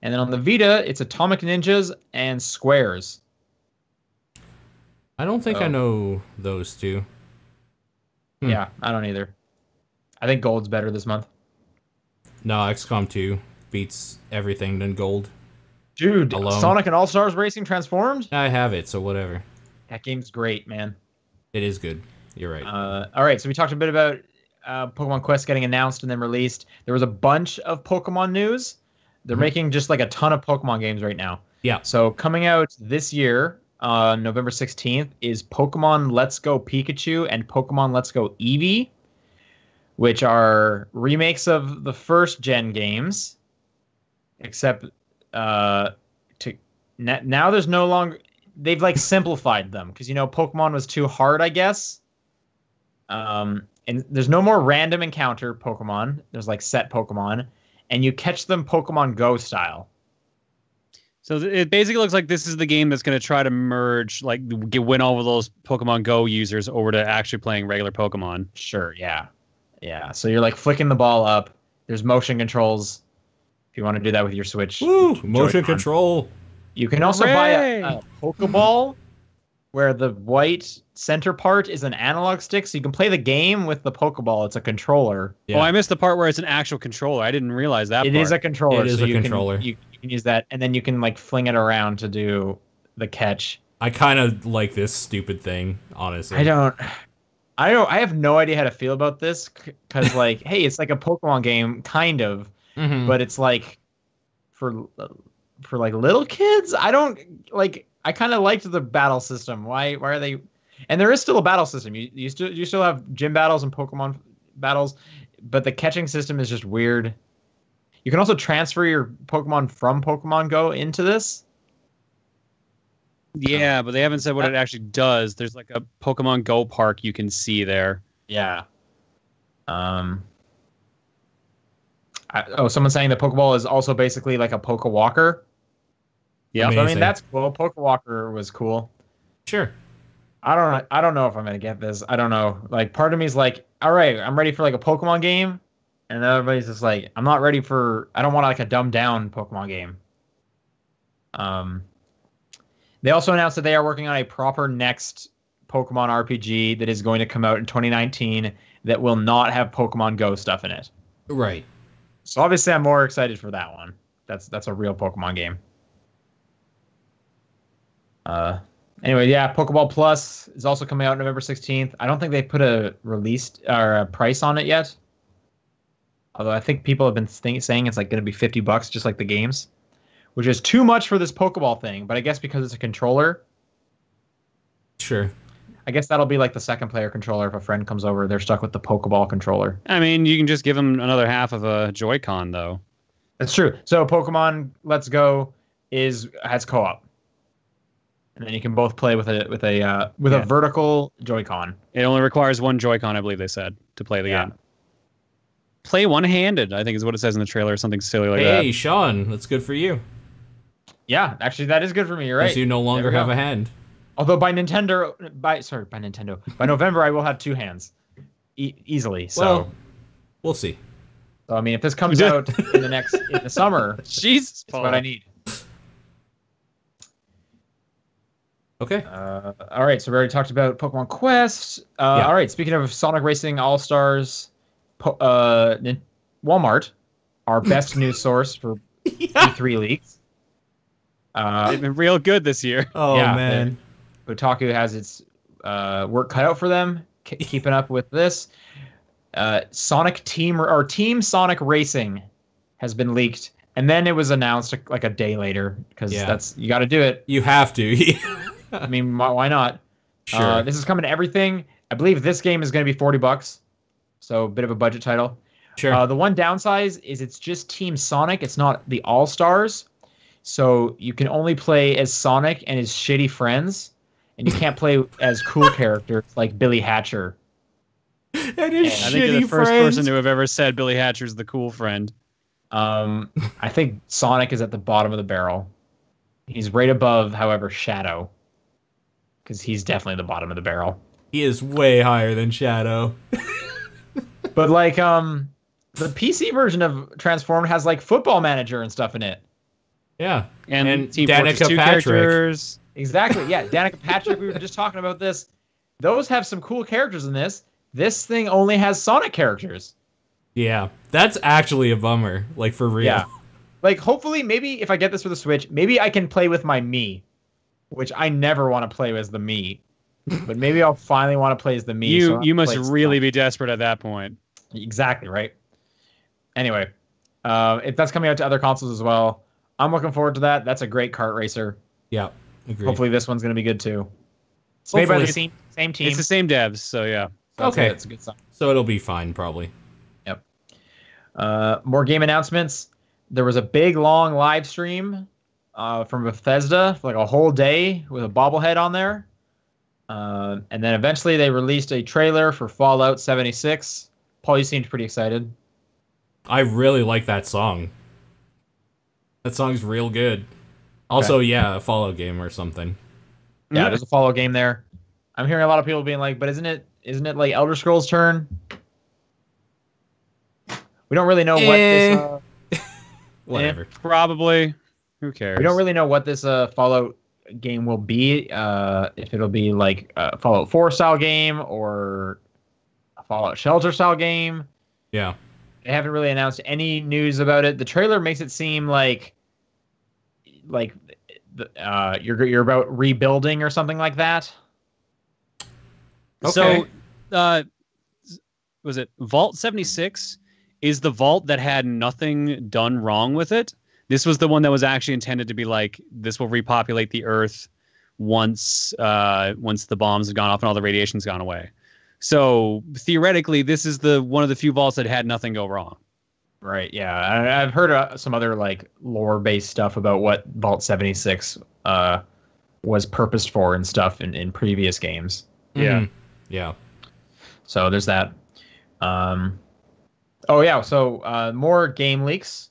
And then on the Vita, it's Atomic Ninjas and Squares. I don't think I know those two. Yeah, I don't either. I think Gold's better this month. No, XCOM 2 beats everything than Gold. Dude, alone. Sonic and All-Stars Racing Transformed? I have it, so whatever. That game's great, man. It is good. You're right. All right, so we talked a bit about Pokemon Quest getting announced and then released. There was a bunch of Pokemon news. They're making just like a ton of Pokemon games right now. Yeah. So coming out this year, November 16th, is Pokemon Let's Go Pikachu and Pokemon Let's Go Eevee, which are remakes of the first gen games, except now there's no longer, they've like simplified them because Pokemon was too hard, I guess. And and there's no more random encounter Pokemon. There's like set Pokemon, and you catch them Pokemon Go style. So it basically looks like this is the game that's going to try to merge, like, win all of those Pokemon Go users over to actually playing regular Pokemon. Sure, yeah. Yeah, so you're like flicking the ball up. There's motion controls if you want to do that with your Switch. Woo! Motion control. You can also buy a Pokeball where the white center part is an analog stick, so you can play the game with the Pokeball. It's a controller. Yeah. Oh, I missed the part where it's an actual controller. I didn't realize that part. It is a controller. It is a controller. You can use that, and then you can like fling it around to do the catch. I kind of like this stupid thing, honestly. I have no idea how to feel about this because, like, hey, it's like a Pokemon game, kind of, but it's like for like little kids. I don't like. I kind of liked the battle system. Why are they? And there is still a battle system. You still have gym battles and Pokemon battles, but the catching system is just weird. You can also transfer your Pokemon from Pokemon Go into this. Yeah, but they haven't said what it actually does. There's like a Pokemon Go park you can see there. Yeah. Someone's saying the Pokeball is also basically like a Pokewalker. Yeah, so, I mean that's cool. Pokewalker was cool. Sure. I don't know if I'm gonna get this. I don't know. Like, part of me is like, all right, I'm ready for like a Pokemon game, and everybody's just like, I'm not ready for. I don't want like a dumbed down Pokemon game. They also announced that they are working on a proper next Pokemon RPG that is going to come out in 2019 that will not have Pokemon Go stuff in it. Right. So obviously, I'm more excited for that one. That's a real Pokemon game. Anyway, yeah, Pokeball Plus is also coming out November 16th. I don't think they put a release or a price on it yet. Although I think people have been saying it's like going to be $50 just like the games, which is too much for this Pokeball thing. But I guess because it's a controller. Sure. I guess that'll be like the second player controller. If a friend comes over, they're stuck with the Pokeball controller. I mean, you can just give them another half of a Joy-Con, though. That's true. So Pokemon Let's Go has co-op. And then you can both play with a vertical Joy-Con. It only requires one Joy-Con, I believe they said, to play the game. Play one-handed, I think is what it says in the trailer, or something silly like that. Hey, Sean, that's good for you. Yeah, actually, that is good for me. You're right. Because you no longer have a hand. Although by November, I will have two hands, easily. So well, we'll see. So I mean, if this comes out in the summer, Jesus, that's what I need. Okay. All right. So we already talked about Pokemon Quest. All right. Speaking of Sonic Racing All Stars, Walmart, our best news source for E3 leaks. They've been real good this year. Oh man. Kotaku has its work cut out for them, keeping up with this. Team Sonic Racing has been leaked, and then it was announced like a day later because you got to do it. You have to. I mean, why not? Sure. This is coming to everything. I believe this game is going to be $40, so a bit of a budget title. Sure. The one downside is it's just Team Sonic. It's not the All Stars, so you can only play as Sonic and his shitty friends. And you can't play as cool characters like Billy Hatcher. And his I think you're the first person to have ever said Billy Hatcher's the cool friend. I think Sonic is at the bottom of the barrel. He's right above, however, Shadow. Because he's definitely the bottom of the barrel. He is way higher than Shadow. But like, the PC version of Transformed has like Football Manager and stuff in it. Yeah. And Team Danica Fortress 2 Patrick. characters. Exactly, yeah. Danica Patrick, we were just talking about this. Those have some cool characters in this. This thing only has Sonic characters. Yeah, that's actually a bummer. Like, for real. Yeah. Like, hopefully, maybe if I get this for the Switch, maybe I can play with my Mii, which I never want to play as the Mii. But maybe I'll finally want to play as the Mii. You must really be desperate at that point. Exactly, right? Anyway, if that's coming out to other consoles as well, I'm looking forward to that. That's a great kart racer. Yeah. Agreed. Hopefully this one's going to be good too. It's made by the same team. It's the same devs, so yeah. So okay. It's a good sign. So it'll be fine, probably. Yep. More game announcements. There was a big, long live stream from Bethesda for like a whole day with a bobblehead on there. And then eventually they released a trailer for Fallout 76. Paul, you seemed pretty excited. I really like that song. That song's real good. Also, yeah, a Fallout game or something. Yeah, there's a Fallout game there. I'm hearing a lot of people being like, but isn't it like Elder Scrolls turn? We don't really know what this whatever. Probably. Who cares? We don't really know what this Fallout game will be. If it'll be like a Fallout 4 style game or a Fallout Shelter style game. Yeah. They haven't really announced any news about it. The trailer makes it seem like you're about rebuilding or something like that. Okay. So, was it Vault 76 is the vault that had nothing done wrong with it? This was the one that was actually intended to be like, this will repopulate the Earth once the bombs have gone off and all the radiation's gone away. So theoretically, this is one of the few vaults that had nothing go wrong. Right. Yeah, I've heard some other like lore-based stuff about what Vault 76 was purposed for and stuff in previous games. Yeah. Yeah. So there's that. Oh yeah. So more game leaks.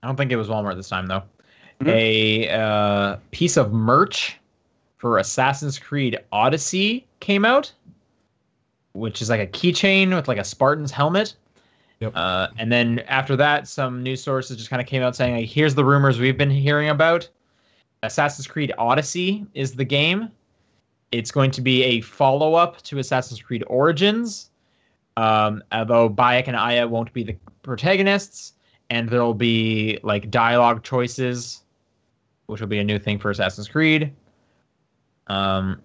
I don't think it was Walmart this time though. A piece of merch for Assassin's Creed Odyssey came out, which is like a keychain with like a Spartan's helmet. Yep. And then after that, some news sources just kind of came out saying, like, here's the rumors we've been hearing about. Assassin's Creed Odyssey is the game. It's going to be a follow-up to Assassin's Creed Origins. Although Bayek and Aya won't be the protagonists, and there'll be like dialogue choices, which will be a new thing for Assassin's Creed. A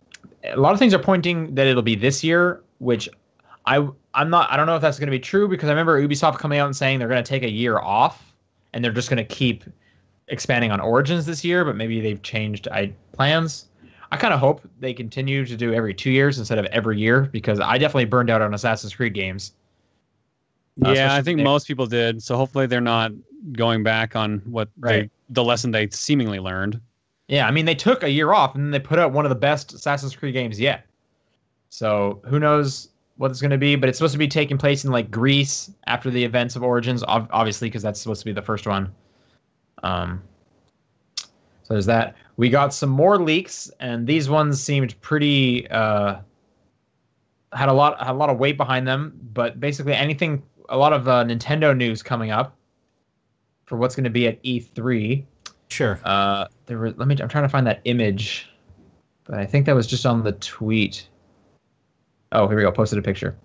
lot of things are pointing that it'll be this year, which I don't know if that's going to be true, because I remember Ubisoft coming out and saying they're going to take a year off and they're just going to keep expanding on Origins this year, but maybe they've changed plans. I kind of hope they continue to do every 2 years instead of every year, because I definitely burned out on Assassin's Creed games. Yeah, I think most people did. So hopefully they're not going back on what the lesson they seemingly learned. Yeah, I mean, they took a year off and then they put out one of the best Assassin's Creed games yet. So who knows what it's going to be, but it's supposed to be taking place in like Greece after the events of Origins, obviously, because that's supposed to be the first one. So there's that. We got some more leaks, and these ones seemed pretty had a lot of weight behind them. But basically, a lot of Nintendo news coming up for what's going to be at E3. Sure. I'm trying to find that image, but I think that was just on the tweet. Oh, here we go. Posted a picture.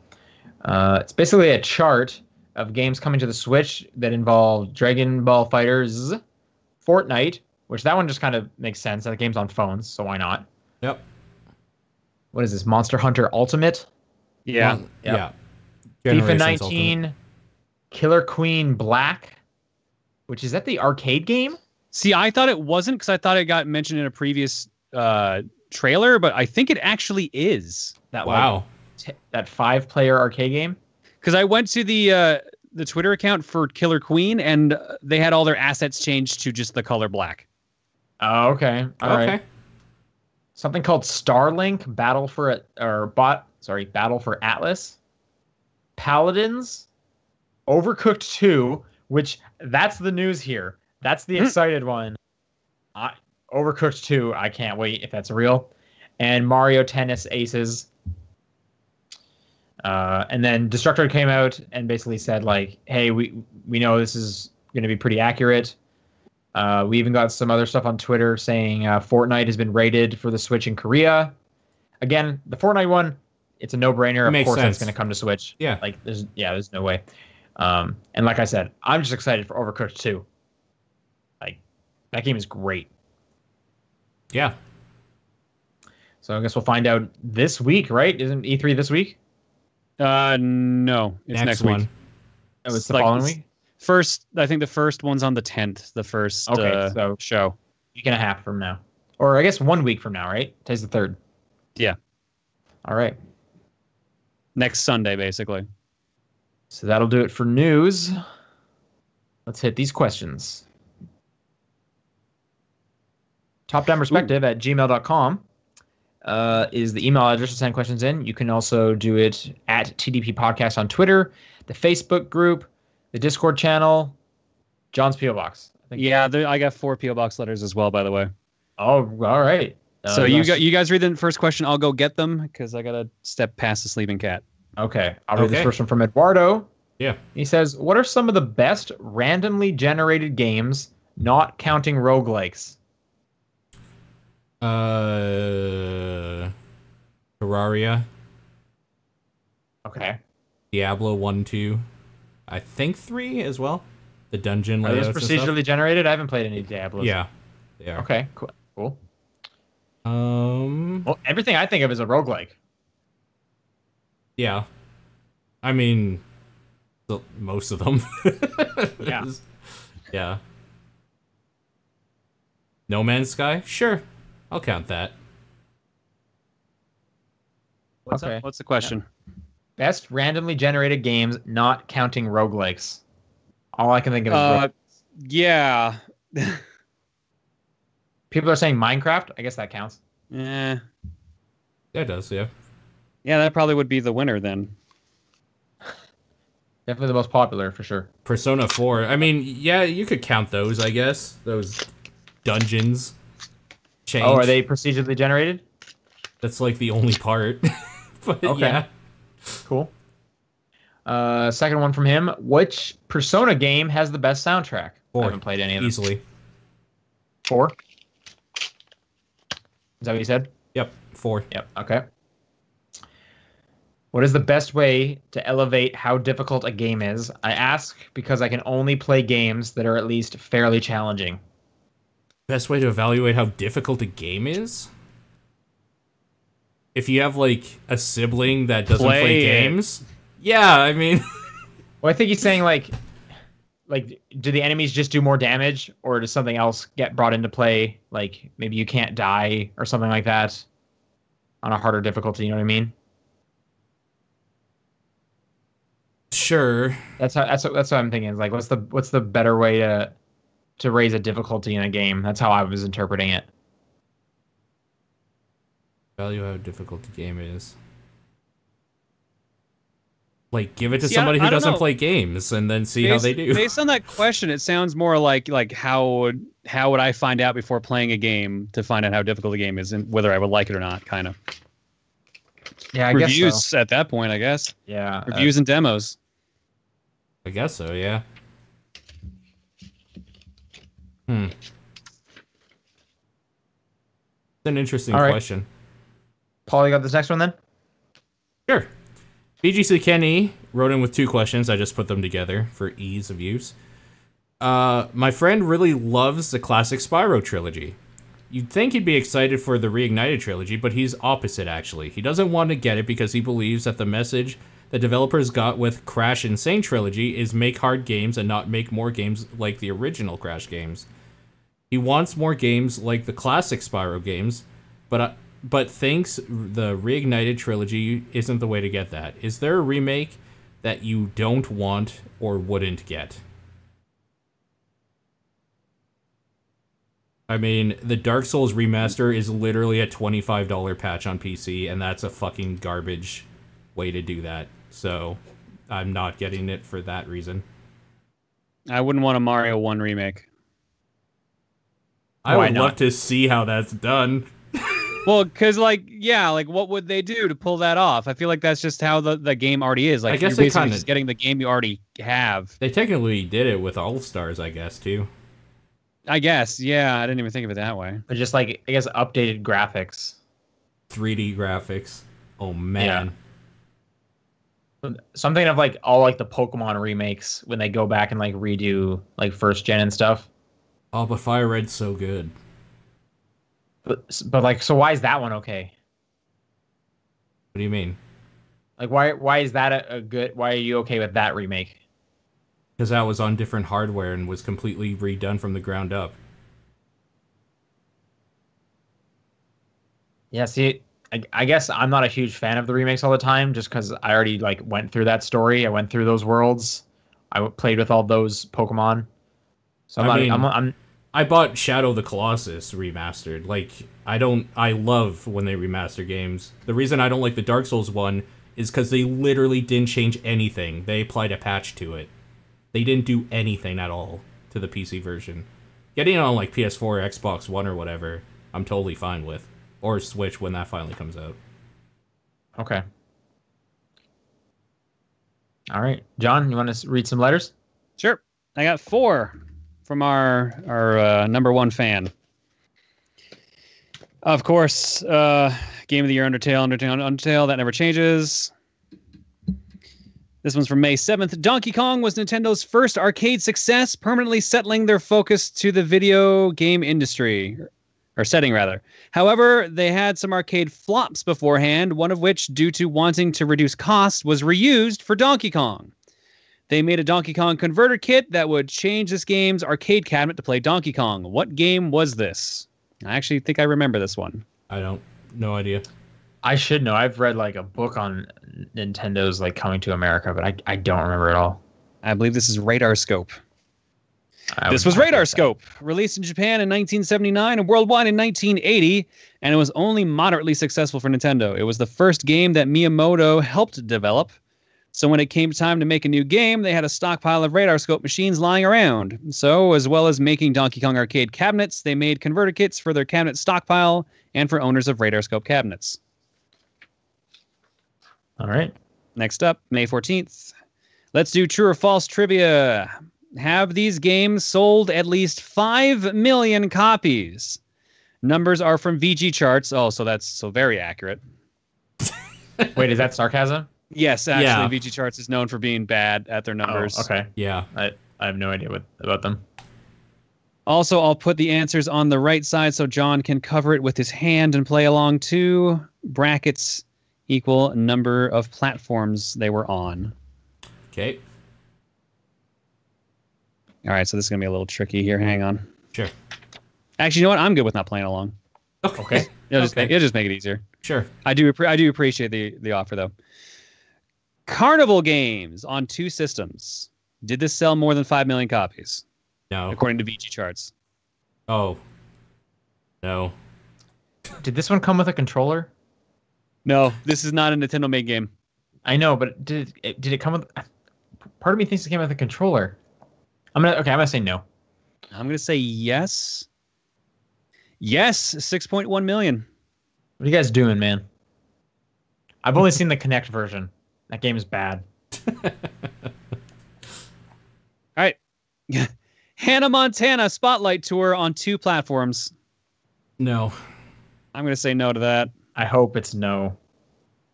It's basically a chart of games coming to the Switch that involve Dragon Ball FighterZ, Fortnite, which that one just kind of makes sense. That game's on phones, so why not? Yep. What is this? Monster Hunter Ultimate? Yeah. Yeah. FIFA 19, Ultimate. Killer Queen Black, which is that the arcade game? See, I thought it wasn't, because I thought it got mentioned in a previous trailer, but I think it actually is. That 5-player arcade game? Because I went to the Twitter account for Killer Queen, and they had all their assets changed to just the color black. Oh, okay. All right. Something called Starlink Battle for Atlas. Paladins, Overcooked 2, which that's the news here. That's the excited one. Overcooked 2, I can't wait if that's real. And Mario Tennis Aces. And then Destructor came out and basically said, like, hey, we know this is going to be pretty accurate. We even got some other stuff on Twitter saying Fortnite has been rated for the Switch in Korea. Again, the Fortnite one, it's a no-brainer. Of course, that's going to come to Switch. Yeah. Like, there's no way. And like I said, I'm just excited for Overcooked 2. Like, that game is great. Yeah. So I guess we'll find out this week, right? Isn't E3 this week? No, it's next week. Oh, it's the following week? I think the first one's on the 10th, the first so show. Week and a half from now. Or I guess 1 week from now, right? Today's the 3rd. Yeah. All right. Next Sunday, basically. So that'll do it for news. Let's hit these questions. TopDownPerspective at gmail.com is the email address to send questions in. You can also do it at TDP Podcast on Twitter, the Facebook group, the Discord channel, John's P.O. Box. I got 4 P.O. Box letters as well, by the way. Oh, all right. So you guys read the first question. I'll go get them because I got to step past the sleeping cat. Okay. I'll read this first one from Eduardo. Yeah. He says, what are some of the best randomly generated games, not counting roguelikes? Terraria. Okay. Diablo 1, 2. I think 3 as well. The dungeon layouts. Are those procedurally generated? I haven't played any Diablos. Yeah. They are. Okay, cool. Well, everything I think of is a roguelike. Yeah. I mean, most of them. Yeah. Yeah. No Man's Sky? Sure. I'll count that. What's the question? Yeah. Best randomly generated games, not counting roguelikes. All I can think of is roguelikes. Yeah. People are saying Minecraft. I guess that counts. Yeah. Yeah, it does, yeah. Yeah, that probably would be the winner then. Definitely the most popular, for sure. Persona 4. I mean, yeah, you could count those, I guess. Those dungeons. Change. Oh, are they procedurally generated? That's like the only part. But okay. Yeah. Cool. Second one from him. Which Persona game has the best soundtrack? 4. I haven't played any of them. Easily. 4? Is that what you said? Yep. 4. Yep. Okay. What is the best way to elevate how difficult a game is? I ask because I can only play games that are at least fairly challenging. Best way to evaluate how difficult a game is? If you have, like, a sibling that doesn't play games? Yeah, I mean... Well, I think he's saying, like, do the enemies just do more damage? Or does something else get brought into play? Like, maybe you can't die or something like that on a harder difficulty, you know what I mean? Sure. That's what I'm thinking. Is like, what's the better way to raise a difficulty in a game? That's how I was interpreting it. Value how difficult the game is. Like, give it to somebody who doesn't play games, and then see how they do. Based on that question, it sounds more like how would I find out before playing a game to find out how difficult the game is and whether I would like it or not, kind of. Yeah, I reviews guess so. At that point, I guess. Yeah. Reviews and demos. I guess so, yeah. It's an interesting question. Paul, you got this next one then? Sure. BGC Kenny wrote in with 2 questions. I just put them together for ease of use. My friend really loves the classic Spyro trilogy. You'd think he'd be excited for the Reignited trilogy, but he's opposite, actually. He doesn't want to get it because he believes that the message the developers got with Crash Insane trilogy is make hard games and not make more games like the original Crash games. He wants more games like the classic Spyro games, but thinks the Reignited trilogy isn't the way to get that. Is there a remake that you don't want or wouldn't get? I mean, the Dark Souls remaster is literally a $25 patch on PC, and that's a fucking garbage way to do that. So, I'm not getting it for that reason. I wouldn't want a Mario 1 remake. I would love to see how that's done. Well, because, what would they do to pull that off? I feel like that's just how the game already is. Like, I guess you're basically just getting the game you already have. They technically did it with All-Stars, I guess, too. I guess, yeah. I didn't even think of it that way. But just, I guess, updated graphics. 3D graphics. Oh, man. Yeah. Something of, all, the Pokemon remakes when they go back and, redo, first gen and stuff. Oh, but Fire Red's so good. But so why is that one okay? What do you mean? Why is that a good... Why are you okay with that remake? Because that was on different hardware and was completely redone from the ground up. Yeah, see, I guess I'm not a huge fan of the remakes all the time, just because I already went through that story. I went through those worlds. I played with all those Pokemon. So I bought Shadow of the Colossus remastered. Like, I love when they remaster games. The reason I don't like the Dark Souls one is because they literally didn't change anything. They applied a patch to it. They didn't do anything at all to the PC version. Getting it on, like, PS4 or Xbox One or whatever, I'm totally fine with. Or Switch when that finally comes out. Okay. All right. John, you want to read some letters? Sure. I got 4 from our number 1 fan. Of course, Game of the Year, Undertale. That never changes. This one's from May 7th. Donkey Kong was Nintendo's first arcade success, permanently settling their focus to the video game industry. Or setting, rather. However, they had some arcade flops beforehand, one of which, due to wanting to reduce cost, was reused for Donkey Kong. They made a Donkey Kong converter kit that would change this game's arcade cabinet to play Donkey Kong. What game was this? I actually think I remember this one. No idea. I should know. I've read like a book on Nintendo's like coming to America, but I don't remember at all. I believe this is Radar Scope. This was Radar Scope, released in Japan in 1979 and worldwide in 1980, and it was only moderately successful for Nintendo. It was the first game that Miyamoto helped develop. So when it came time to make a new game, they had a stockpile of Radar Scope machines lying around. So, as well as making Donkey Kong arcade cabinets, they made converter kits for their cabinet stockpile and for owners of Radar Scope cabinets. All right. Next up, May 14th. Let's do true or false trivia. Have these games sold at least 5 million copies? Numbers are from VG Charts. Oh, so that's so very accurate. Wait, is that sarcasm? Yes, actually, VG Charts is known for being bad at their numbers. Oh, okay. Yeah. I have no idea about them. Also, I'll put the answers on the right side so John can cover it with his hand and play along too. Brackets equal number of platforms they were on. Okay. All right, so this is going to be a little tricky here. Hang on. Sure. Actually, you know what? I'm good with not playing along. Okay. It'll just make it easier. Sure. I do appreciate the offer, though. Carnival Games on 2 systems. Did this sell more than 5 million copies? No. According to VG Charts. Oh. No. Did this one come with a controller? No, this is not a Nintendo-made game. I know, but did it come with... Part of me thinks it came with a controller. I'm gonna say no. I'm gonna say yes. Yes, 6.1 million. What are you guys doing, man? I've only seen the Kinect version. That game is bad. All right. Hannah Montana Spotlight Tour on 2 platforms. No. I'm gonna say no to that. I hope it's no.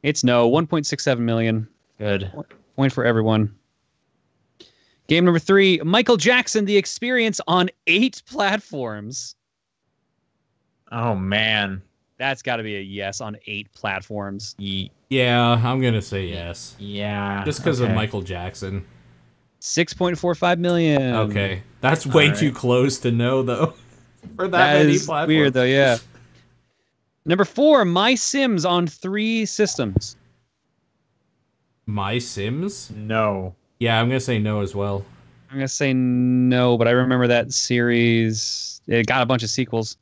It's no. 1.67 million. Good. Point for everyone. Game number 3, Michael Jackson, The Experience on 8 platforms. Oh, man. That's got to be a yes on 8 platforms. Yeah, I'm going to say yes. Yeah. Just because of Michael Jackson. 6.45 million. Okay. That's way too close to no, though. For that many platforms. Weird, though, yeah. Number 4, My Sims on 3 systems. My Sims? No. Yeah, I'm going to say no as well. I'm going to say no, but I remember that series. It got a bunch of sequels.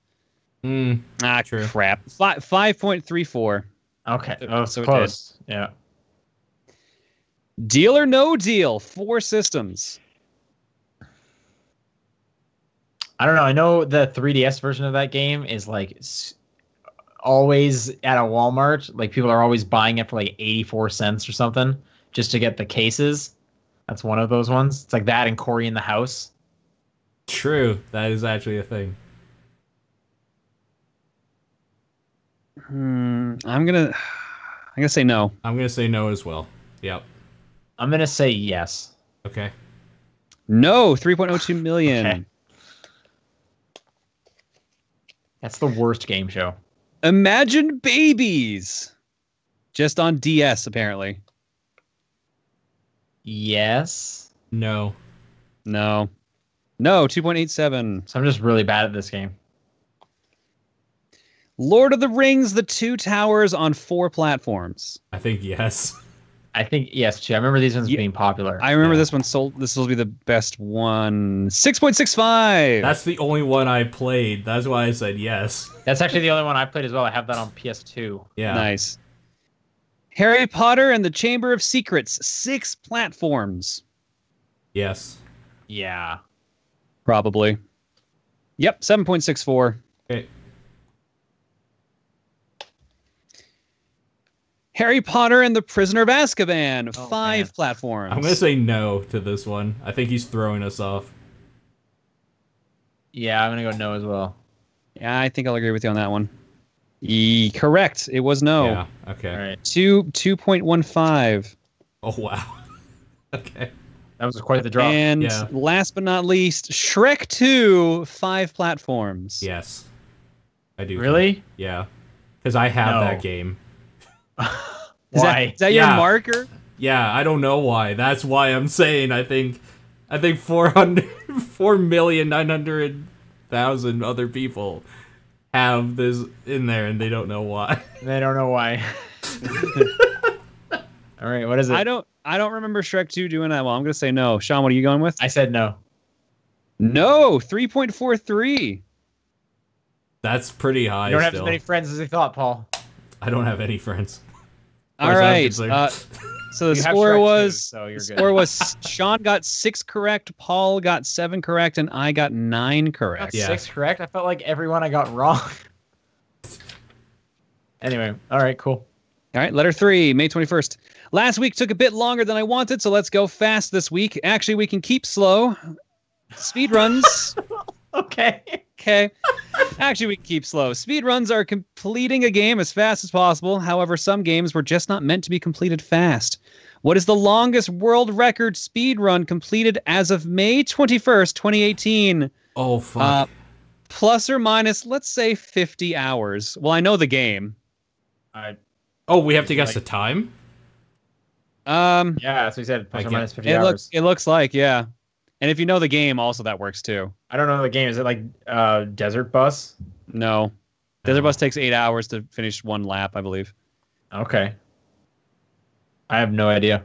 True. Crap. 5.34. Okay. Oh, so close. Yeah. Deal or No Deal, 4 systems. I don't know. I know the 3DS version of that game is like always at a Walmart. Like people are always buying it for like 84 cents or something just to get the cases. That's one of those ones. It's like that and Cory in the House. True. That is actually a thing. I'm gonna say no. I'm gonna say no as well. Yep. I'm gonna say yes. Okay. No, 3.02 million. Okay. That's the worst game show. Imagine Babies. Just on DS, apparently. Yes. No. No. No, 2.87. So I'm just really bad at this game. Lord of the Rings, The Two Towers on 4 platforms. I think yes. I think yes, I remember these ones being popular. I remember this one sold. This will be the best one. 6.65. That's the only one I played. That's why I said yes. That's actually the only one I played as well. I have that on PS2. Yeah. Nice. Harry Potter and the Chamber of Secrets. 6 platforms. Yes. Yeah. Probably. Yep, 7.64. Okay. Harry Potter and the Prisoner of Azkaban. 5 man. platforms. I'm going to say no to this one. I think he's throwing us off. Yeah, I'm gonna go no as well. Yeah, I think I'll agree with you on that one. Correct. It was no. Yeah, okay. All right. 2.15. Oh, wow. Okay. That was quite the drop. And Yeah. last but not least, Shrek 2, 5 platforms. Yes. I do. Really? Yeah. Because I have No. that game. Why? Is that your Yeah. marker? Yeah, I don't know why. That's why I'm saying I think 4,900,000 other people have this in there and they don't know why. They don't know why. All right, what is it? I don't remember Shrek 2 doing that well. I'm gonna say no. Sean, what are you going with? I said no. No, 3.43. That's pretty high. You don't have still. as many friends as you thought, Paul. I don't have any friends. All As I'm right. concerned. So the You have score Shrek too, was so you're good. score was Sean got 6 correct, Paul got 7 correct, and I got 9 correct. Yeah. 6 correct? I felt like everyone I got wrong. Anyway, all right, cool. All right, letter 3, May 21st. Last week took a bit longer than I wanted, so let's go fast this week. Actually, we can keep slow. Speed runs. Okay. Okay. Actually, we can keep slow. Speedruns are completing a game as fast as possible. However, some games were just not meant to be completed fast. What is the longest world record speedrun completed as of May 21st, 2018? Oh, fuck. Plus or minus, let's say 50 hours. Well, I know the game. Oh, we have to guess the time? Yeah, that's what he said. Plus or minus 50 it hours. looks like, yeah. And if you know the game, also that works too. I don't know the game. Is it like Desert Bus? No. Desert Bus takes 8 hours to finish 1 lap, I believe. Okay. I have no idea.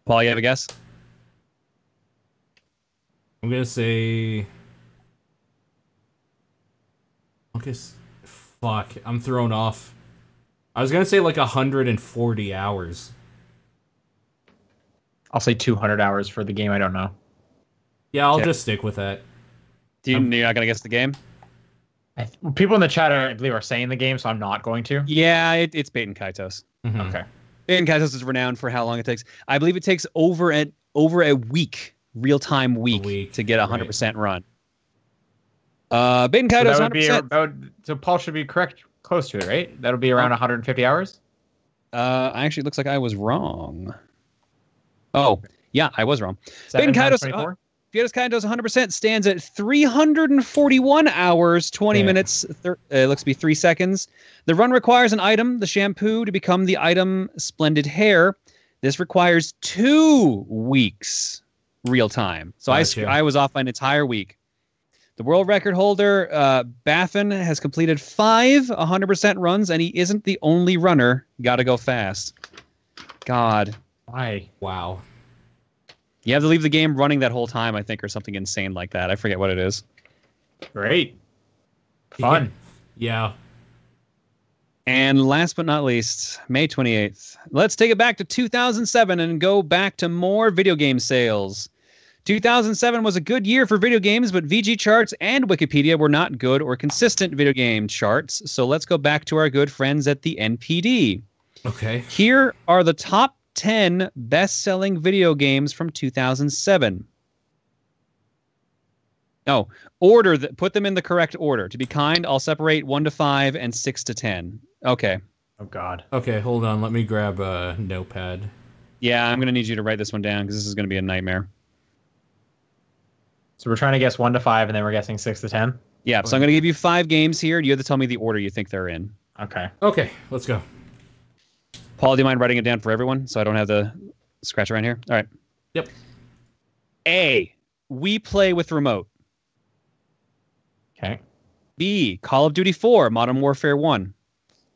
Paul, you have a guess? I'm going to say... Fuck, I'm thrown off. I was going to say like 140 hours. I'll say 200 hours for the game. I don't know. Yeah, I'll just stick with that. You're not going to guess the game? People in the chat, I believe, are saying the game, so I'm not going to. Yeah, it's Bait and Kaitos. Mhm. Okay. Bait and Kaitos is renowned for how long it takes. I believe it takes over a week, real-time week, to get a 100% run. Bait and Kaitos, So that would 100%. so Paul should be correct, close to it, right? That'll be around 150 hours? Actually, it looks like I was wrong. Oh, yeah, I was wrong. 7 Bait and times Kaitos, 24? Kaitos 100% stands at 341 hours, 20 minutes, it looks to be 3 seconds. The run requires an item, the shampoo, to become the item Splendid Hair. This requires 2 weeks real time. So Gotcha. I was off by an entire week. The world record holder, Baffin, has completed 5 100% runs, and he isn't the only runner. Gotta go fast. God. Why? Wow. You have to leave the game running that whole time, I think, or something insane like that. I forget what it is. Great. Fun. Yeah. And last but not least, May 28th. Let's take it back to 2007 and go back to more video game sales. 2007 was a good year for video games, but VG charts and Wikipedia were not good or consistent video game charts. So let's go back to our good friends at the NPD. Okay. Here are the top 10 best-selling video games from 2007. No, put them in the correct order. To be kind, I'll separate 1 to 5 and 6 to 10. Okay. Oh, God. Okay, hold on. Let me grab a notepad. Yeah, I'm going to need you to write this one down because this is going to be a nightmare. So we're trying to guess 1 to 5, and then we're guessing 6 to 10? Yeah, so I'm going to give you 5 games here. You have to tell me the order you think they're in. Okay. Okay, let's go. Paul, do you mind writing it down for everyone so I don't have to scratch around here? All right. Yep. A, We Play with Remote. Okay. B, Call of Duty 4, Modern Warfare 1.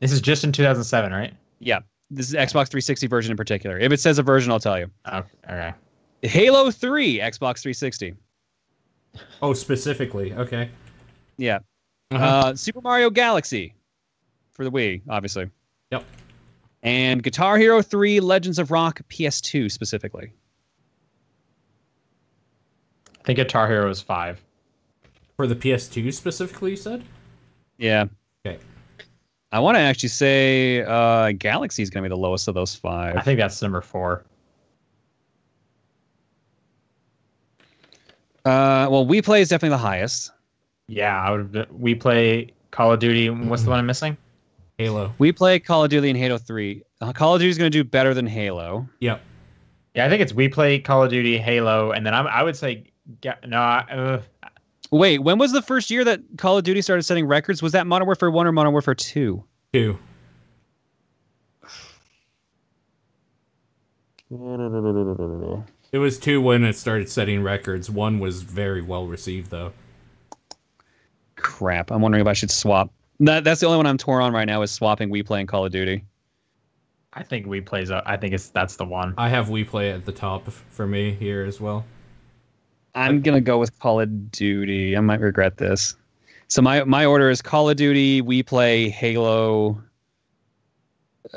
This is just in 2007, right? Yeah, this is Xbox 360 version in particular. If it says a version, I'll tell you. Okay. Halo 3, Xbox 360. Oh, specifically. Okay. Yeah. Uh-huh. Super Mario Galaxy for the Wii, obviously. Yep. And Guitar Hero 3, Legends of Rock, PS2 specifically. I think Guitar Hero is 5. For the PS2 specifically, you said? Yeah. Okay. I want to actually say Galaxy is going to be the lowest of those 5. I think that's number 4. Well, Wii Play is definitely the highest. Yeah, we play Call of Duty. What's the one I'm missing? Halo. We play Call of Duty and Halo 3. Call of Duty is going to do better than Halo. Yep. Yeah, I think it's we play Call of Duty, Halo, and then I would say Wait, when was the first year that Call of Duty started setting records? Was that Modern Warfare 1 or Modern Warfare 2? 2. It was 2 when it started setting records. 1 was very well received, though. Crap. I'm wondering if I should swap. That's the only one I'm torn on right now is swapping Wii Play and Call of Duty. I think we plays. I think that's the one. I have Wii Play at the top for me here as well. I'm going to go with Call of Duty. I might regret this. So my order is Call of Duty, Wii Play, Halo,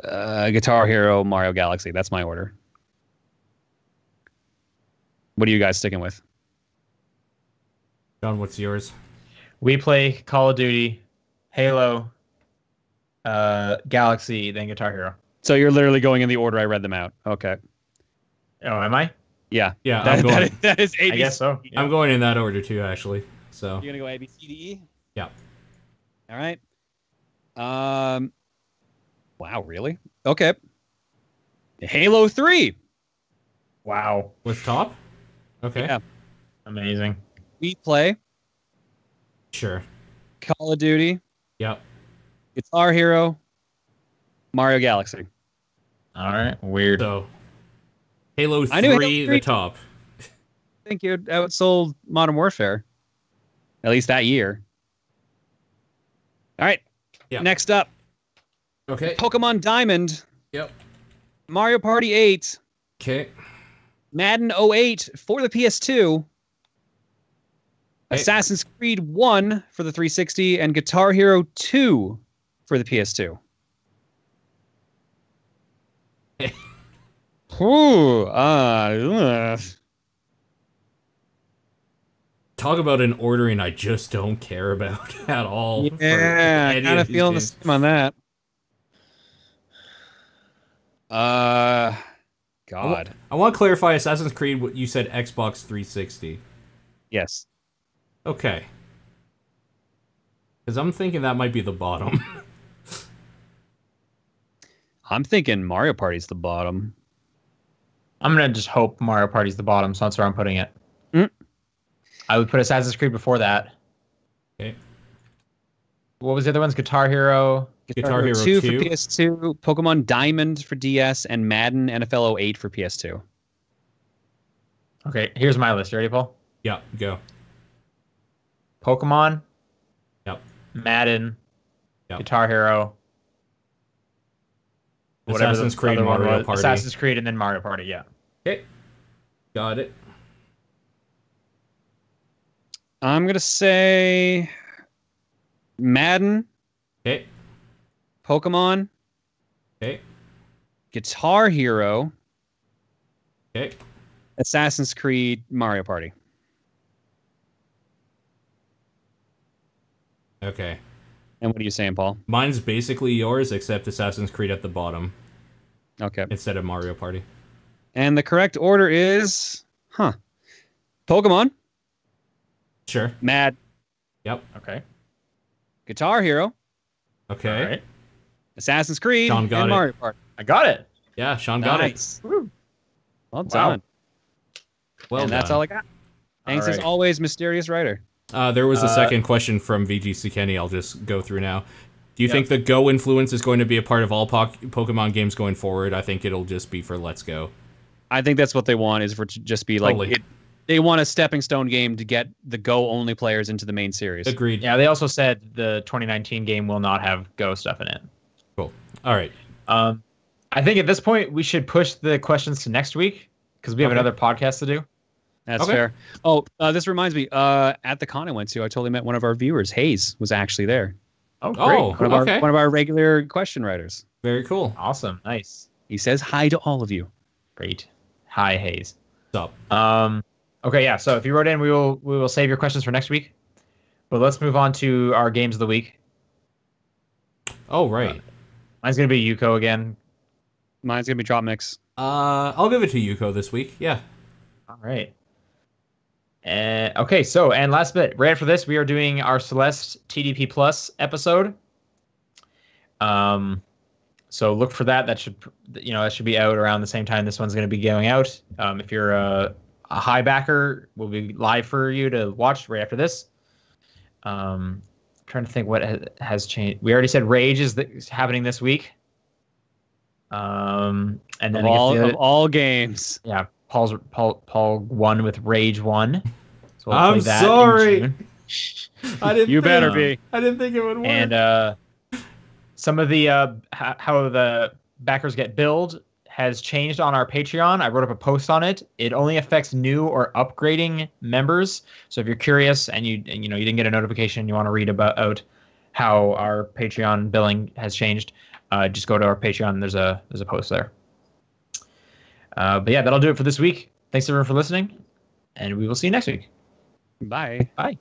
Guitar Hero, Mario Galaxy. That's my order. What are you guys sticking with? John, what's yours? We play Call of Duty, Halo, Galaxy, then Guitar Hero. So you're literally going in the order I read them out. Okay. Oh, am I? Yeah. Yeah, that is A, B, I guess so. Yeah. I'm going in that order too, actually. So You're gonna go A, B, C, D, E? Yeah. All right. Wow, really? Okay. Halo 3. Wow. with top? Okay. Yeah. Amazing. We play Sure. Call of Duty, Yep. Guitar Hero, Mario Galaxy. All right. Weird. So Halo 3, I knew Halo 3 the top. I think it outsold Modern Warfare. At least that year. All right. Yeah. Next up, Okay. Pokemon Diamond, Yep. Mario Party 8, Okay. Madden 08 for the PS2, Hey. Assassin's Creed 1 for the 360, and Guitar Hero 2 for the PS2. Ooh, Talk about an ordering I just don't care about at all. yeah, I kind of feeling the same on that. God. I want to clarify Assassin's Creed, what you said Xbox 360. Yes. Okay. Because I'm thinking that might be the bottom. I'm thinking Mario Party's the bottom. I'm gonna just hope Mario Party's the bottom, so that's where I'm putting it. Mm. I would put Assassin's Creed before that. Okay. What was the other ones? Guitar Hero. Guitar Hero 2 2 for PS2, Pokemon Diamond for DS, and Madden NFL 08 for PS2. Okay, here's my list. You ready, Paul? Yeah, go. Pokemon. Yep. Madden. Yep. Guitar Hero. Assassin's Creed, Mario Party. Assassin's Creed, and then Mario Party. Yeah. Okay. Got it. I'm going to say Madden, Okay. Pokemon, Okay. Guitar Hero, Okay. Assassin's Creed, Mario Party. Okay. And what are you saying, Paul? Mine's basically yours, except Assassin's Creed at the bottom Okay. instead of Mario Party. And the correct order is, Pokemon, Sure. Mad, Yep. Okay. Guitar Hero, Okay. All right. Assassin's Creed, Sean got and it. Mario Party. I got it. Yeah, Sean got Nice. Woo. Well done. it. Well and that's done. all I got. Thanks All as right. always, Mysterious Writer. There was a second question from VGC Kenny. I'll just go through now. Do you Yep. think the Go influence is going to be a part of all Pokemon games going forward? I think it'll just be for Let's Go. I think that's what they want, is for it to just be like Totally. they want a stepping stone game to get the Go only players into the main series. Agreed. Yeah, they also said the 2019 game will not have Go stuff in it. Cool. All right. I think at this point we should push the questions to next week because we have another podcast to do. That's fair. Oh, this reminds me. At the con I went to, I totally met one of our viewers. Hayes was actually there. Oh, great! One of our regular question writers. Very cool. Awesome. Nice. He says hi to all of you. Great. Hi, Hayes. What's up? Okay, yeah. So if you wrote in, we will save your questions for next week. But let's move on to our games of the week. Oh, right. Mine's gonna be Yuko again. Mine's gonna be DropMix. I'll give it to Yuko this week. Yeah. All right. Okay, so and last bit, right after this, we are doing our Celeste TDP Plus episode. So look for that. That should be out around the same time this one's going to be going out. If you're a high backer, we'll be live for you to watch right after this. Trying to think what has changed. We already said Rage is happening this week. And then of all games, yeah, Paul won with Rage 1. So we'll I'm sorry. I didn't. You better be. I didn't think it would work. And some of the how the backers get billed has changed on our Patreon. I wrote up a post on it. It only affects new or upgrading members. So if you're curious and you didn't get a notification, you want to read about how our Patreon billing has changed, just go to our Patreon. There's a post there. But yeah, that'll do it for this week. Thanks everyone for listening, and we will see you next week. Bye. Bye.